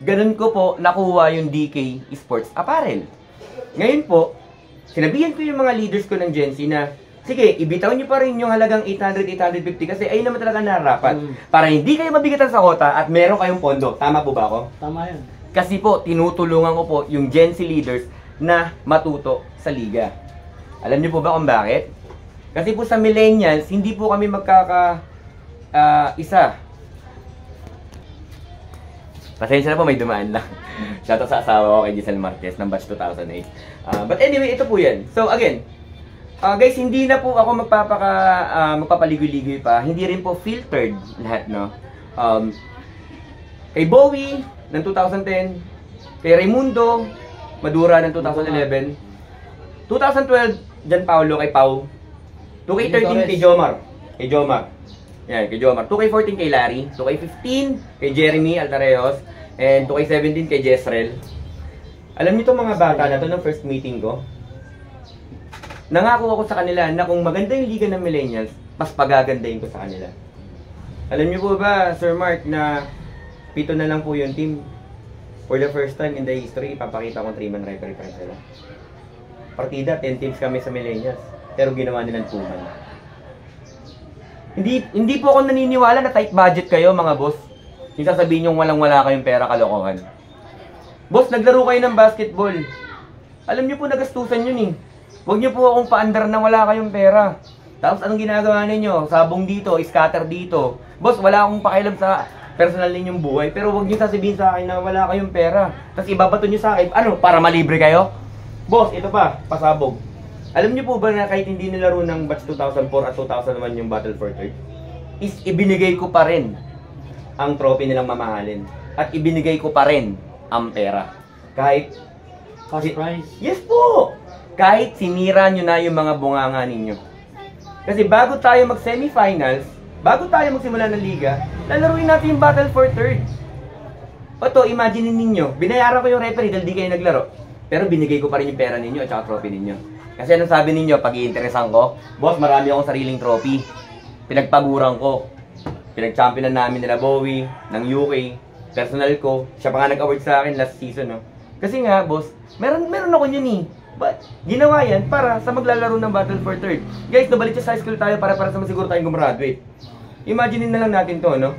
Ganun ko po nakuha yung DK Sports Apparel. Ngayon po, sinabihan ko yung mga leaders ko ng Gen Z na, sige, ibitaw nyo pa rin yung halagang 800-850 kasi ayun naman talaga narapat. Para hindi kayo mabigatan sa kota at meron kayong pondo. Tama po ba ako? Tama yun. Kasi po, tinutulungan ko po yung Gen Z leaders na matuto sa liga. Alam niyo po ba kung bakit? Kasi po sa millennials, hindi po kami isa. Pasensya na po, may dumaan lang. Shoutout sa asawa ko kay Giselle Marquez ng batch 2008. But anyway, ito po yan. So again, guys, hindi na po ako magpapaligoy-ligoy pa. Hindi rin po filtered lahat, no? Kay Bowie ng 2010, kay Raimundo Madura ng 2011, 2012, Jan Paulo kay Pau, 2K13 kay Jomar. Yan, kay Jomar. 2K14 kay Larry, 2K15 kay Jeremy Altareos, and 2K17 kay Jezreel. Alam niyo itong mga bata na to ng first meeting ko, nangako ako sa kanila na kung maganda yung liga ng millennials, mas pagagandahin ko sa kanila. Alam niyo po ba, Sir Mark, na 7 na lang po yung team. For the first time in the history, ipapakita kong 3-man referee pa rin sila. Partida, 10 teams kami sa millennials, pero ginawa nilang 2-man. Hindi po ako naniniwala na tight budget kayo, mga boss. Yung sasabihin nyo walang-wala kayong pera, kalokohan. Boss, naglaro kayo ng basketball. Alam nyo po, nagastusan yun eh. Huwag nyo po akong paandar na wala kayong pera. Tapos anong ginagawa ninyo? Sabong dito, scatter dito. Boss, wala akong pakialam sa personal ninyong buhay. Pero huwag nyo sasabihin sa akin na wala kayong pera. Tapos ibabato nyo sa akin, ano, para malibre kayo? Boss, ito pa, pasabog. Alam nyo po ba na kahit hindi nilaro ng batch 2004 at 2001 yung Battle for Third, is ibinigay ko pa rin ang trophy nilang mamahalin. At ibinigay ko pa rin ang pera. Kahit Cash prize. yes po! Kahit sinira nyo na yung mga bunganga ninyo. Kasi bago tayo mag-semifinals, bago tayo magsimula ng liga, lalaruin natin yung Battle for Third. O to, imagine ninyo, binayaran ko yung referee dahil di kayo naglaro. Pero binigay ko pa rin yung pera ninyo at saka trophy ninyo. Kasi anong sabi ninyo, pag i-interesan ko, boss, marami akong sariling trophy. Pinagpaguran ko. Pinag-championan namin nila Bowie, ng UK, personal ko. Siya pa nga nag-award sa akin last season, no? Kasi nga, boss, meron ako yun eh. But, ginawa yan para sa maglalaro ng Battle for Third. Guys, Novaliches High School tayo para sa masiguro tayong gumraduate. Imagine na lang natin to, no?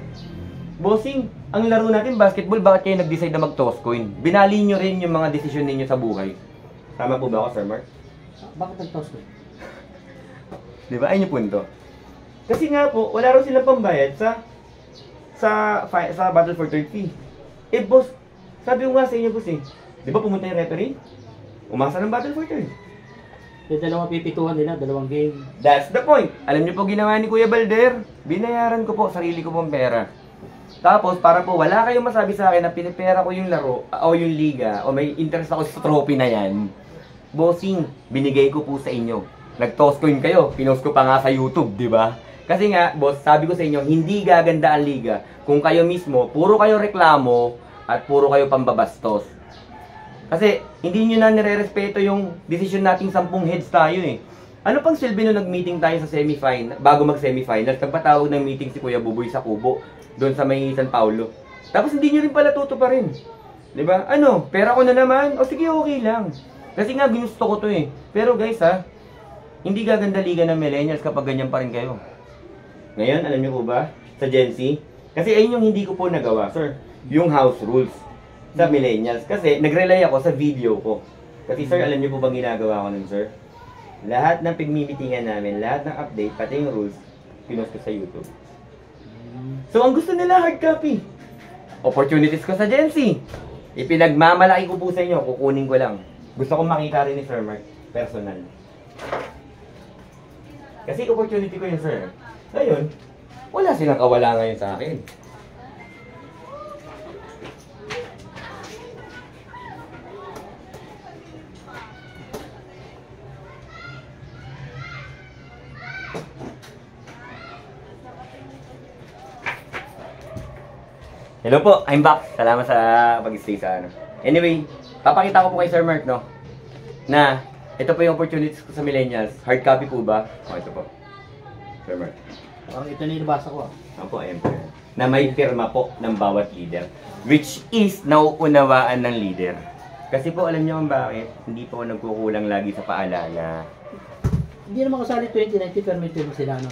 Bossing, ang laro natin basketball, bakit kayo nag-decide na mag-toss coin? Binali nyo rin yung mga desisyon ninyo sa buhay. Tama po ba ako, Sir Mark? Bakit nag-toss ko? Diba? Ayun yung punto. Kasi nga po, wala rin silang pambayad sa Battle for Third fee. Eh, boss, sabi ko nga sa inyo, boss eh. Di ba pumunta yung referee? Umasa ng Battle for Third. Yung dalawang pipituhan nila, 2 game. That's the point. Alam niyo po ginawa ni Kuya Balder? Binayaran ko po, sarili ko pong pera. Tapos, para po wala kayong masabi sa akin na pinipera ko yung laro, o yung liga, o may interest ako sa trophy na yan, bossing, binigay ko po sa inyo. Nag-toss coin kayo, pinost ko pa nga sa YouTube, di ba? Kasi nga, boss, sabi ko sa inyo, hindi gaganda ang liga kung kayo mismo, puro kayo reklamo at puro kayo pambabastos. Kasi, hindi nyo na nire-respeto yung decision nating 10 heads tayo eh. Ano pang silbi nung nag-meeting tayo sa semifinal, bago mag-semifinal, nagpatawag ng meeting si Kuya Buboy sa Kubo, doon sa may San Paulo. Tapos hindi nyo rin pala tuto pa rin. 'Di ba? Ano? Pera ko na naman. O sige, okay lang. Kasi nga ginusto ko 'to eh. Pero guys ha, hindi gaganda liga ng millennials kapag ganyan pa rin kayo. Ngayon, alam niyo po ba, sa Gen Z, kasi ayun yung hindi ko po nagawa, sir. Yung house rules sa millennials. Kasi nag-rely ako sa video ko. Kasi sir, alam niyo po bang ginagawa ko nun, sir? Lahat ng pigmi-meetingan namin, lahat ng update, pati yung rules, pinost ko sa YouTube. So, ang gusto nila, hard copy. Opportunities ko sa Gen Z. Ipinagmamalaki ko po sa inyo, kukunin ko lang. Gusto ko makita rin ni Sir Mark, personal. Kasi opportunity ko yun, sir. Ngayon, wala silang kawala ngayon sa akin. Hello po, I'm back. Salamat sa pag-stay sa ano. Anyway, papakita ko po kay Sir Mark, no? Na, ito po yung opportunities ko sa millennials. Hard copy po ba? O, ito po. Sir Mark. Parang ito na inabasa ko ah. Opo, ayan po. Na may pirma po ng bawat leader. Which is, nauunawaan ng leader. Kasi po, alam niyo kung bakit? Hindi po nagkukulang lagi sa paalala. Hindi naman kasali 2090, permit mo sila, no?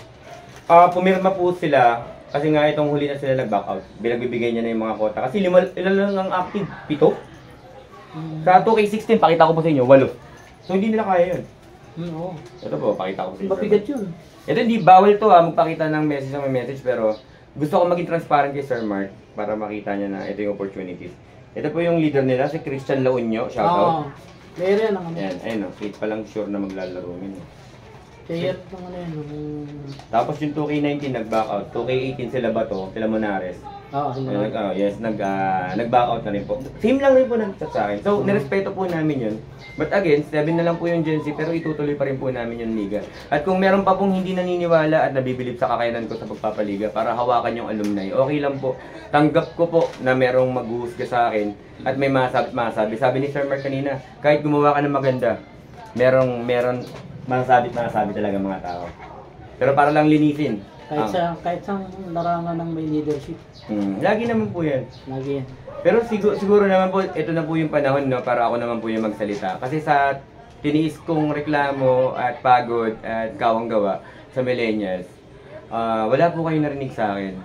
Pumirma po sila. Kasi nga itong huli na sila nag-back out. Binagbibigay niya na yung mga kota. Kasi ilan lang ang active? 7? Sa 2K16, pakita ko po sa inyo, 8. So hindi nila kaya yun. Oo. Ito po, pakita ko sa inyo. Mabigat yun. Ito hindi bawal to magpakita ng message sa may message. Pero gusto ko maging transparent kay Sir Mark para makita niya na ito yung opportunities. Ito po yung leader nila, si Christian Launyo. Shoutout. Meron ang ano. Yan, ayun o. 8 pa lang sure na maglalaro yun. Kaya ng ano yun. Tapos yung 2K19 nag-back out. 2K18 sila Bato, sila Monares. Oo, sila. Yes, nag-back out na rin po. Same lang rin po nag-chat sa akin. So, nirespeto po namin yun. But again, 7 na lang po yung Gen Z, pero itutuloy pa rin po namin yung liga. At kung meron pa pong hindi naniniwala at nabibilib sa kakayanan ko sa pagpapaliga para hawakan yung alumni, okay lang po. Tanggap ko po na merong mag-uusga sa akin at may masabi. Sabi ni Sir Mark kanina, kahit gumawa ka ng maganda, meron masasabi talaga mga tao. Pero para lang linisin. Kahit sa larangan ng may leadership. Lagi naman po yan. Lagi yan. Pero siguro naman po, ito na po yung panahon, no, para ako naman po yung magsalita. Kasi sa tiniis kong reklamo at pagod at gawang gawa sa millennials, wala po kayo narinig sa akin.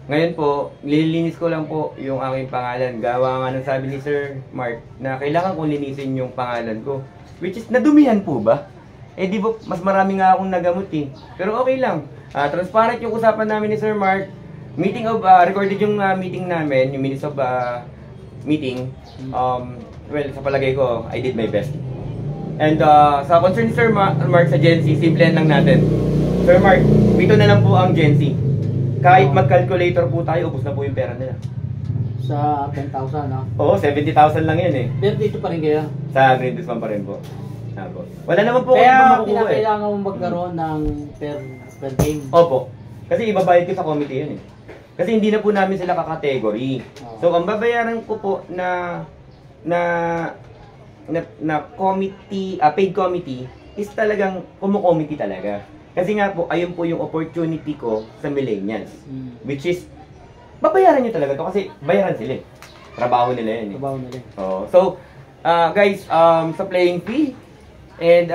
Ngayon po, nililinis ko lang po yung aking pangalan. Gawa nga ng sabi ni Sir Mark na kailangan kong linisin yung pangalan ko. Which is, nadumihan po ba? Eh di ba, mas marami nga akong nagamot eh. Pero okay lang. Transparent yung usapan namin ni Sir Mark. Recorded yung meeting namin, yung minutes of meeting. Well, sa palagay ko, I did my best. And sa concern ni Sir Mark sa Gen Z, simple lang natin. Sir Mark, ito na lang po ang Gen Z. Kahit mag-calculator po tayo, ubos na po yung pera nila. Sa 10,000, no? Oo, 70,000 lang yan eh. Pero dito pa rin kayo? Sa grade 1 pa rin po. Wala naman po kaya makukuha kinakailangan mong magkaroon ng per game. Opo. Kasi ibabayad ko sa committee yun eh. Kasi hindi na po namin sila kakategory. So ang babayaran ko po na committee, paid committee is talagang committee talaga. Kasi nga po, ayun po yung opportunity ko sa millennials. Which is, babayaran nyo talaga to kasi bayaran sila eh. Trabaho nila yan eh. Trabaho nila. So, guys, sa playing fee, and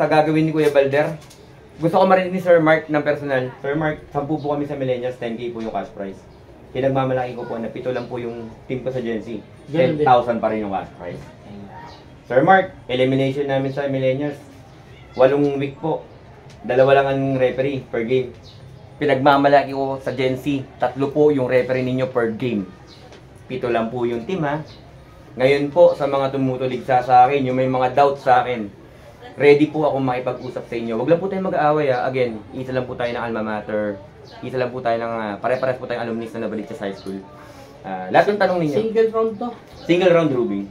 sa gagawin ni Kuya Balder, gusto ko marinig ni Sir Mark ng personal. Sir Mark, 10 po kami sa millennials, 10K po yung cash prize. Pinagmamalaki ko po na 7 lang po yung team ko sa Gen Z. 10,000 pa rin yung cash prize. Sir Mark, elimination namin sa millennials. 8 week po. 2 lang ang referee per game. Pinagmamalaki ko sa Gen Z, 3 po yung referee ninyo per game. 7 lang po yung team ha. Ngayon po, sa mga tumutulig sa akin, yung may mga doubts sa akin, ready po akong makipag-usap sa inyo. Huwag lang po tayong mag-aaway ha. Again, isa lang po tayo ng alma mater. Isa lang po tayo ng, pare-pares po tayong alumnis na Novaliches High School. Lahat ng tanong ninyo. Single round to? Single round, Ruby.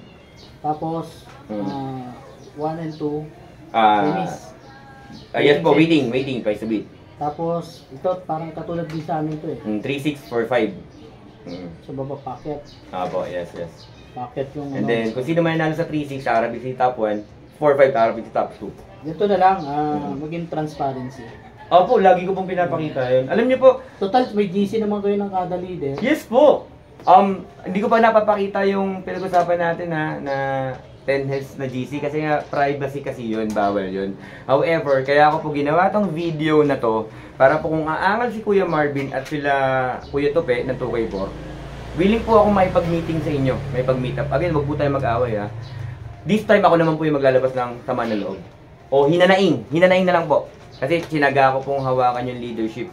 Tapos, 1 and 2, tennis. Yes po, waiting, twice a bit. Tapos, ito parang katulad din sa amin to eh. 3, 6, 4, 5. Sa baba, packet. Po, yes. Packet yung And then, kung sino man nanalo sa 3, 6, harapin si top 1, 4, 5, harapin si top 2. Dito na lang, maging transparency. Opo, lagi ko pong pinapakita yun. Alam niyo po, Total, may GC naman kayo ng kada leader. yes po! Hindi ko pa napapakita yung pinag-usapan natin na 10 heads na GC kasi nga privacy kasi yun, bawal yun. However, kaya ako po ginawa tong video na to para po kung aangal si Kuya Marvin at sila Kuya Tope ng 2K4, willing po ako maipag-meeting sa inyo, maipag-meet up. Again, wag po tayo mag-away ha. This time ako naman po yung maglalabas ng sama ng loob. O hinanaing na lang po. Kasi sinaga ko pong hawakan yung leadership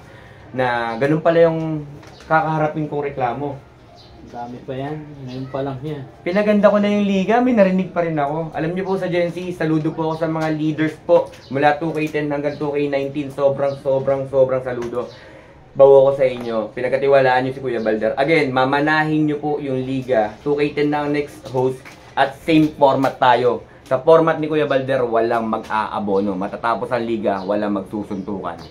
na ganun pala yung kakaharapin kong reklamo. Dami pa yan. Ngayon pa lang yan. Pinaganda ko na yung liga, may narinig pa rin ako. Alam niyo po sa Gen Z, saludo po ako sa mga leaders po. Mula 2K10 hanggang 2K19, sobrang saludo. Bawo ko sa inyo. Pinagkatiwalaan niyo si Kuya Balder. Again, mamanahin niyo po yung liga. 2K10 na ang next host at same format tayo. Sa format ni Kuya Balder, walang mag-aabono. Matatapos ang liga, walang magsusuntukan.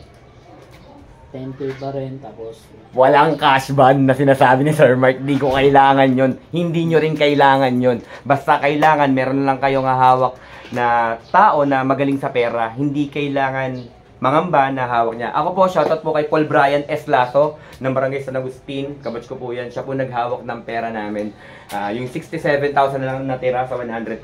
10K pa rin, tapos Walang cash ban na sinasabi ni Sir Mark. Hindi ko kailangan yon. Hindi nyo rin kailangan yon. Basta kailangan, meron lang kayong hawak na tao na magaling sa pera. Hindi kailangan mangamba na hawak niya. Ako po, shoutout po kay Paul Brian S. Lasso ng Barangay San Agustin. Kabatch ko po yan. Siya po naghawak ng pera namin. Yung 67,000 na lang natira sa 100,000.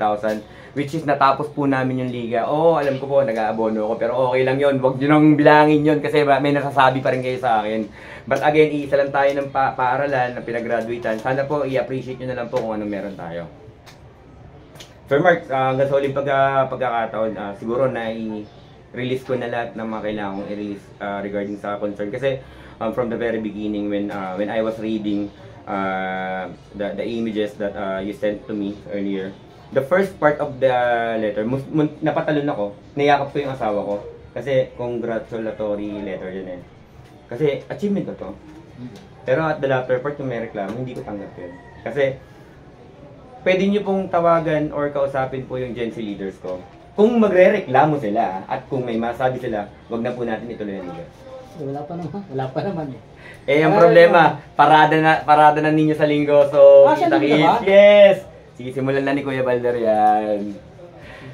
Which is natapos po namin yung liga. Oo, alam ko po, nag-aabono ako. Pero okay lang yun. Huwag nyo nang bilangin yun kasi may nasasabi pa rin kayo sa akin. But again, iisa lang tayo ng paaralan na pinag-graduatean. Sana po i-appreciate nyo na lang po kung anong meron tayo. Sir Mark, hanggang sa uling pagkakataon, siguro na i-release ko na lahat ng mga kailangan kong i-release regarding sa concern. Kasi from the very beginning when I was reading the images that you sent to me earlier, the first part of the letter, napatalon ako, niyakap ko yung asawa ko. Kasi congratulatory letter yun eh. Kasi achievement ko to. Pero at the latter part, yung may reklamo, hindi ko tanggap yun. Kasi pwede nyo pong tawagan or kausapin po yung Gen Z leaders ko. Kung magre-reklamo sila at kung may masabi sila, wag na po natin ituloy ang liga. Wala pa naman eh. Eh, ang problema, parada na ninyo sa linggo. So, kita-kits. Yes! Sisimulan na ni Kuya Balder yan.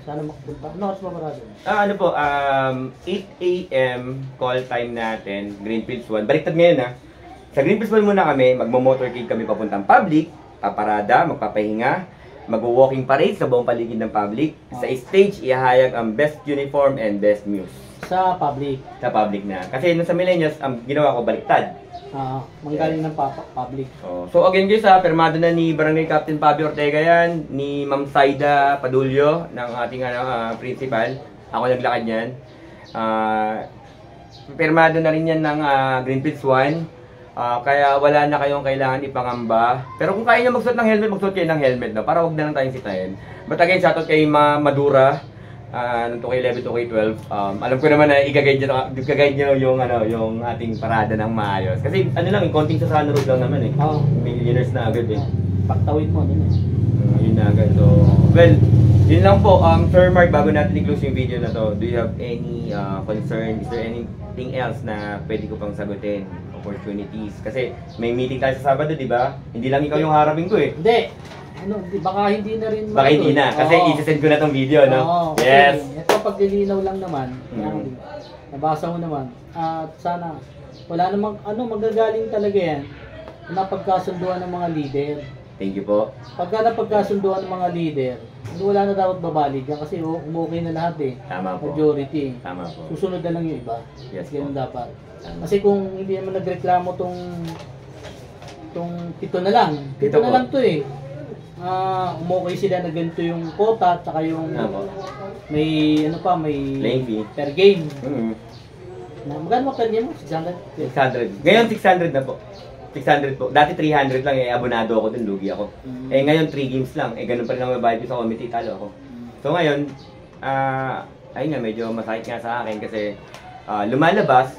Sana makapunta. Ano oras ba marami? Ano po, 8 AM call time natin, Greenfields 1. Baliktad ngayon ha. Sa Greenfields 1 muna kami, magmo-motorcade kami papuntang public, paparada, magpapahinga, mag-walking parade sa buong paligid ng public. Sa stage, ihahayag ang best uniform and best muse. Sa public? Sa public na. Kasi nung sa millennials, ang ginawa ko baliktad. Manggaling ng public. So again guys, pirmado na ni Barangay Captain Fabio Ortega yan, ni Ma'am Saida Padulyo ng ating principal. Ako naglakad yan. Pirmado na rin yan ng Greenfields 1. Kaya wala na kayong kailangan ipangamba. Pero kung kaya nyo magsuot ng helmet, magsuot kayo ng helmet. No? Para wag na lang tayong sitayin. But again, shoutout kay Madura. Nung 2K11, 2K12, alam ko naman na i-guide nyo yung ating parada ng maayos. Kasi ano lang, konting sa sunroad lang naman eh. Millionaires na agad eh. Pagtawid mo, yun eh. Yun na agad. So, well, yun lang po. Sir Mark, bago natin i-close yung video na to, do you have any concern? Is there anything else na pwede ko pang sagutin? Opportunities? Kasi may meeting tayo sa Sabado, di ba? Hindi lang ikaw yung harapin ko eh. Hindi. Baka hindi na rin. Baka hindi na. Kasi isi-send ko na tong video, no? Yes! Ito, paglilinaw lang naman. Nabasa mo naman. At sana, wala namang, magagaling talaga yan. Napagkasunduan ng mga leader. Thank you po. Pagka napagkasunduan ng mga leader, wala na dapat babalik yan kasi umukay na lahat eh. Tama po. Majority. Tama po. Susunod na lang yung iba. Yes Ganun po. dapat. Tama. Kasi kung hindi naman nagreklamo tong 7 na lang. 7 Ito na po. lang to eh. Umukay sila na ganito yung quota at saka yung may Playing fee. per game. Mm-hmm. Magkano per game mo? 600? 600. Ngayon 600 na po. 600 po. Dati 300 lang eh. Abonado ako dun. Lugi ako. Eh ngayon 3 games lang. Eh ganun pa rin ang mabayad ko sa committee. Talo ako. So ngayon, ayun nga, medyo masakit nga sa akin kasi lumalabas.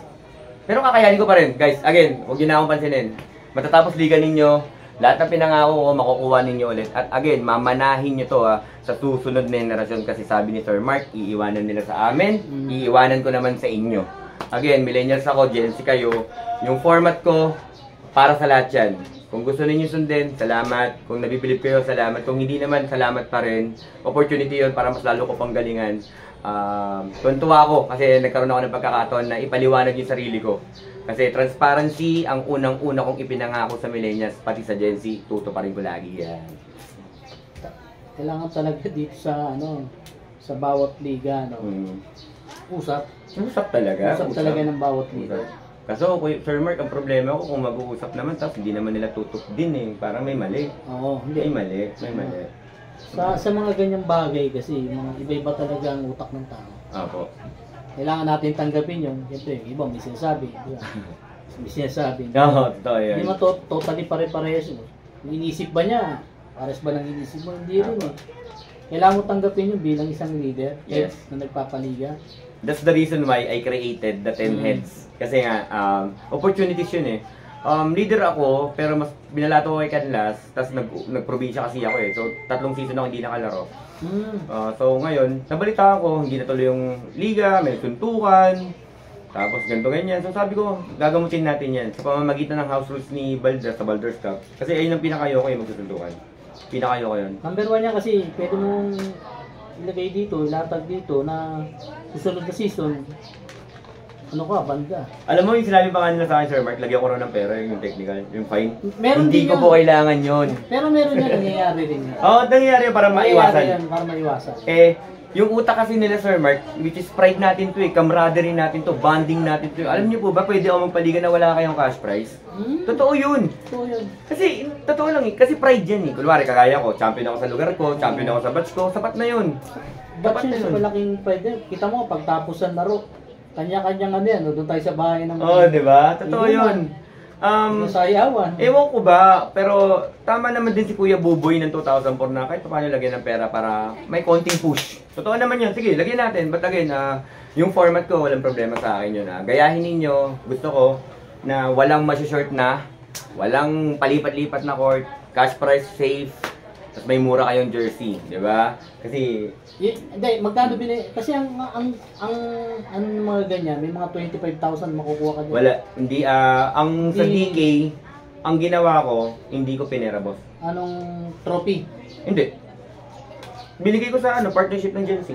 Pero kakayanin ko pa rin. Guys, again, huwag nyo na akong pansinin. Matatapos liga ninyo, lahat ng pinangako ko, makukuha ninyo ulit. At again, mamanahin nyo to sa susunod na generasyon kasi sabi ni Sir Mark, iiwanan nila sa amin, iiwanan ko naman sa inyo. Again, millennials ako, Gen Z kayo. Yung format ko, para sa lahat yan. Kung gusto ninyo sundin, salamat. Kung nabibilib kayo, salamat. Kung hindi naman, salamat pa rin. Opportunity yon para mas lalo ko pang galingan. tuntua ako kasi nagkaroon ako ng pagkakataon na ipaliwanag yung sarili ko. Kasi transparency ang unang-una kong ipinangako sa millennials, pati sa Gen Z, tutuparin ko lagi yan. Kailangan talaga dito sa sa bawat liga, usap. Usap talaga. Usap talaga ng bawat liga. Kaso, Sir Mark, ang problema ko kung mag-uusap naman, tapos hindi naman nila tutok din eh. Parang may mali. Oo, hindi. May mali. Sa mga ganyang bagay kasi, mga iba-iba talaga ang utak ng tao. Apo. Kailangan natin tanggapin yun. Siyempre, iba may sinasabi. May sinasabi. Oo, totoo yan. Hindi mo totally pare-parehas. Iniisip ba niya? Pares ba nang inisip mo? Hindi rin eh. Kailangan mo tanggapin yun bilang isang leader. Yes. Na nagpapaliga. That's the reason why I created the 10 heads. Kasi nga, opportunities yun eh. Leader ako, pero mas binalato ko kay Canlas, tapos nagprobinsya kasi ako eh. So, 3 season ako hindi nakalaro. So, ngayon, nabalitaan ko, hindi natuloy yung liga, may suntukan, tapos ganito ganyan. So, sabi ko, gagamutin natin yan sa pamamagitan ng house rules ni Balder sa Baldur's Cup. Kasi ayun ang pinakayoko yung magsusuntukan. Pinakayoko yun. Number 1 niya kasi, pwede mong ilagay dito, ilatag dito na susunod na season. Ano ka, banda. Alam mo yung sinabi pa kanina sa akin, Sir Mark, lagyan ko rin ng pera yung technical, yung fine. Meron Hindi ko din po kailangan yun. Pero meron yan, nangyayari rin yan. Oo, nangyayari para maiwasan. Yan, para maiwasan. Eh, yung utak kasi nila, Sir Mark, which is pride natin to eh, camaraderie natin to, bonding natin to. Alam niyo po ba, pwede ako magpaliga na wala kayong cash prize? Totoo yun. Totoo yun. Kasi, totoo lang eh, kasi pride yan eh. Kunwari, kagaya ko, champion ako sa lugar ko, champion ako sa batch ko, sapat na yun. Ba't yun sa malaking pride? Kita mo, pagtapos ng laro, kanya-kanyang doon tayo sa bahay ng... Oo, di ba? Totoo yun. Sayawan. Ewan ko ba, pero tama naman din si Kuya Buboy ng 2004 na kahit paano lagyan ng pera para may konting push. Totoo naman yun. Sige, lagyan natin. But again, yung format ko, walang problema sa akin yun. Gayahin ninyo, gusto ko, na walang short na, walang palipat-lipat na court, cash price safe, tapos may mura kayong jersey, di ba? Kasi... Hindi, magkano binili? Kasi ang mga ganyan, may mga 25,000 makukuha ka dyan. Wala, hindi, ang sa DK, ang ginawa ko, hindi ko pinera, boss. Anong trophy? Hindi. Binigay ko sa partnership ng Gen Z.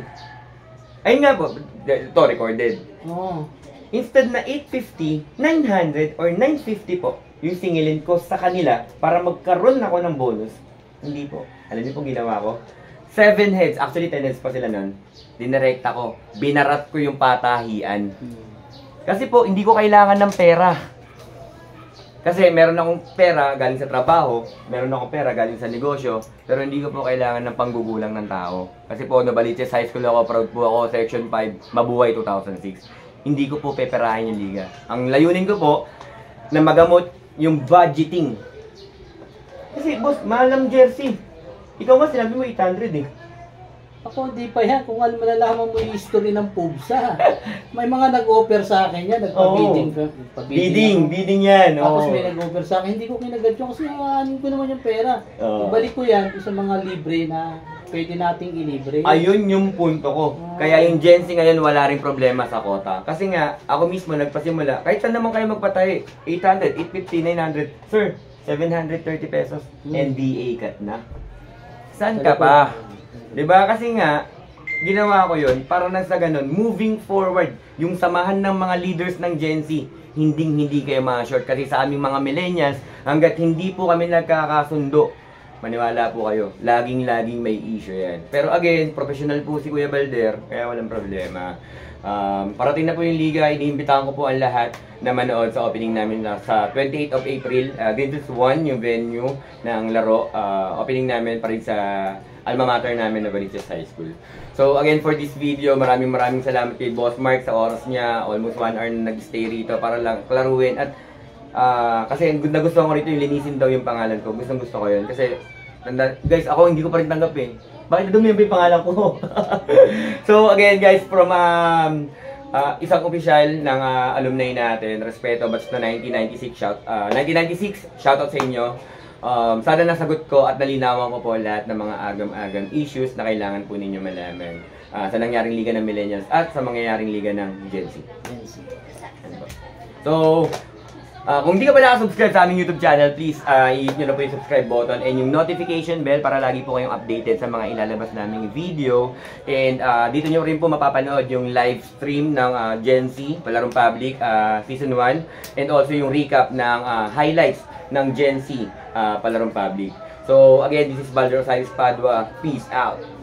Ayun nga po, ito recorded. Oo. Instead na 850, 900 or 950 po yung singilin ko sa kanila para magkaroon ako ng bonus. Hindi po. Alam niyo po ginawa ko? 7 heads, actually 10 heads pa sila nun. Dinirekta ko. Binarat ko yung patahian. Kasi po, hindi ko kailangan ng pera. Kasi meron akong pera galing sa trabaho, meron akong pera galing sa negosyo, pero hindi ko po kailangan ng panggugulang ng tao. Kasi po, Novaliches High School ako, proud po ako, Section 5, Mabuhay 2006. Hindi ko po peperahin yung liga. Ang layunin ko po, na magamot yung budgeting. Kasi boss, mahal ng jersey. Ikaw nga, sinabi mo 800 eh. Ako hindi pa yan. Kung malalaman mo yung history ng PUBSA. May mga nag-offer sa akin yan. Nagpa-bidding. Bidding yan. Tapos may nag-offer sa akin. Hindi ko kinagat yun kasi aanin ko naman yung pera. Ibalik ko yan sa mga libre na pwede nating ilibre. Ayun yung punto ko. Kaya yung Gen Z ngayon wala rin problema sa kota. Kasi nga, ako mismo nagpasimula. Kahit saan naman kayo magpatay. 800, 850, 900. Sir, 730 pesos. NBA cut na. Saan ka pa? Diba? Kasi nga, ginawa ko yun para nang sa ganun, moving forward, yung samahan ng mga leaders ng Gen Z, hindi kayo ma-short. Kasi sa aming mga millennials, hanggat hindi po kami nagkakasundo, maniwala po kayo, laging may issue yan. Pero again, professional po si Kuya Balder, kaya walang problema. Parating na po yung liga, iniimbitahan ko po ang lahat na manood sa opening namin sa 28 of April. This is yung venue ng laro. Opening namin pa rin sa alma mater namin na Novaliches High School. So again, for this video, maraming salamat kay Boss Mark sa oras niya. Almost 1 hour na nag-stay rito para lang klaruin. At kasi nagustuhan ko rito yung linisin daw yung pangalan ko. Gusto ko yun. Kasi, guys, ako hindi ko pa rin tanggap eh. Bakit dumi yung pangalan ko? So again guys, from isang opisyal ng alumni natin, Respeto Batch na 1996, 1996, shoutout sa inyo. Sana nasagot ko at nalinawan ko po lahat ng mga agam-agam issues na kailangan po ninyo malaman sa nangyaring liga ng millennials at sa mangyayaring liga ng Gen Z. So, Kung hindi ka pa nakasubscribe sa aming YouTube channel, please i-hit nyo na po yung subscribe button and yung notification bell para lagi po kayong updated sa mga ilalabas naming video. And dito nyo rin po mapapanood yung live stream ng Gen Z, Palarong Public Season 1, and also yung recap ng highlights ng Gen Z, Palarong Public. So again, this is Balder Osiris Padua. Peace out!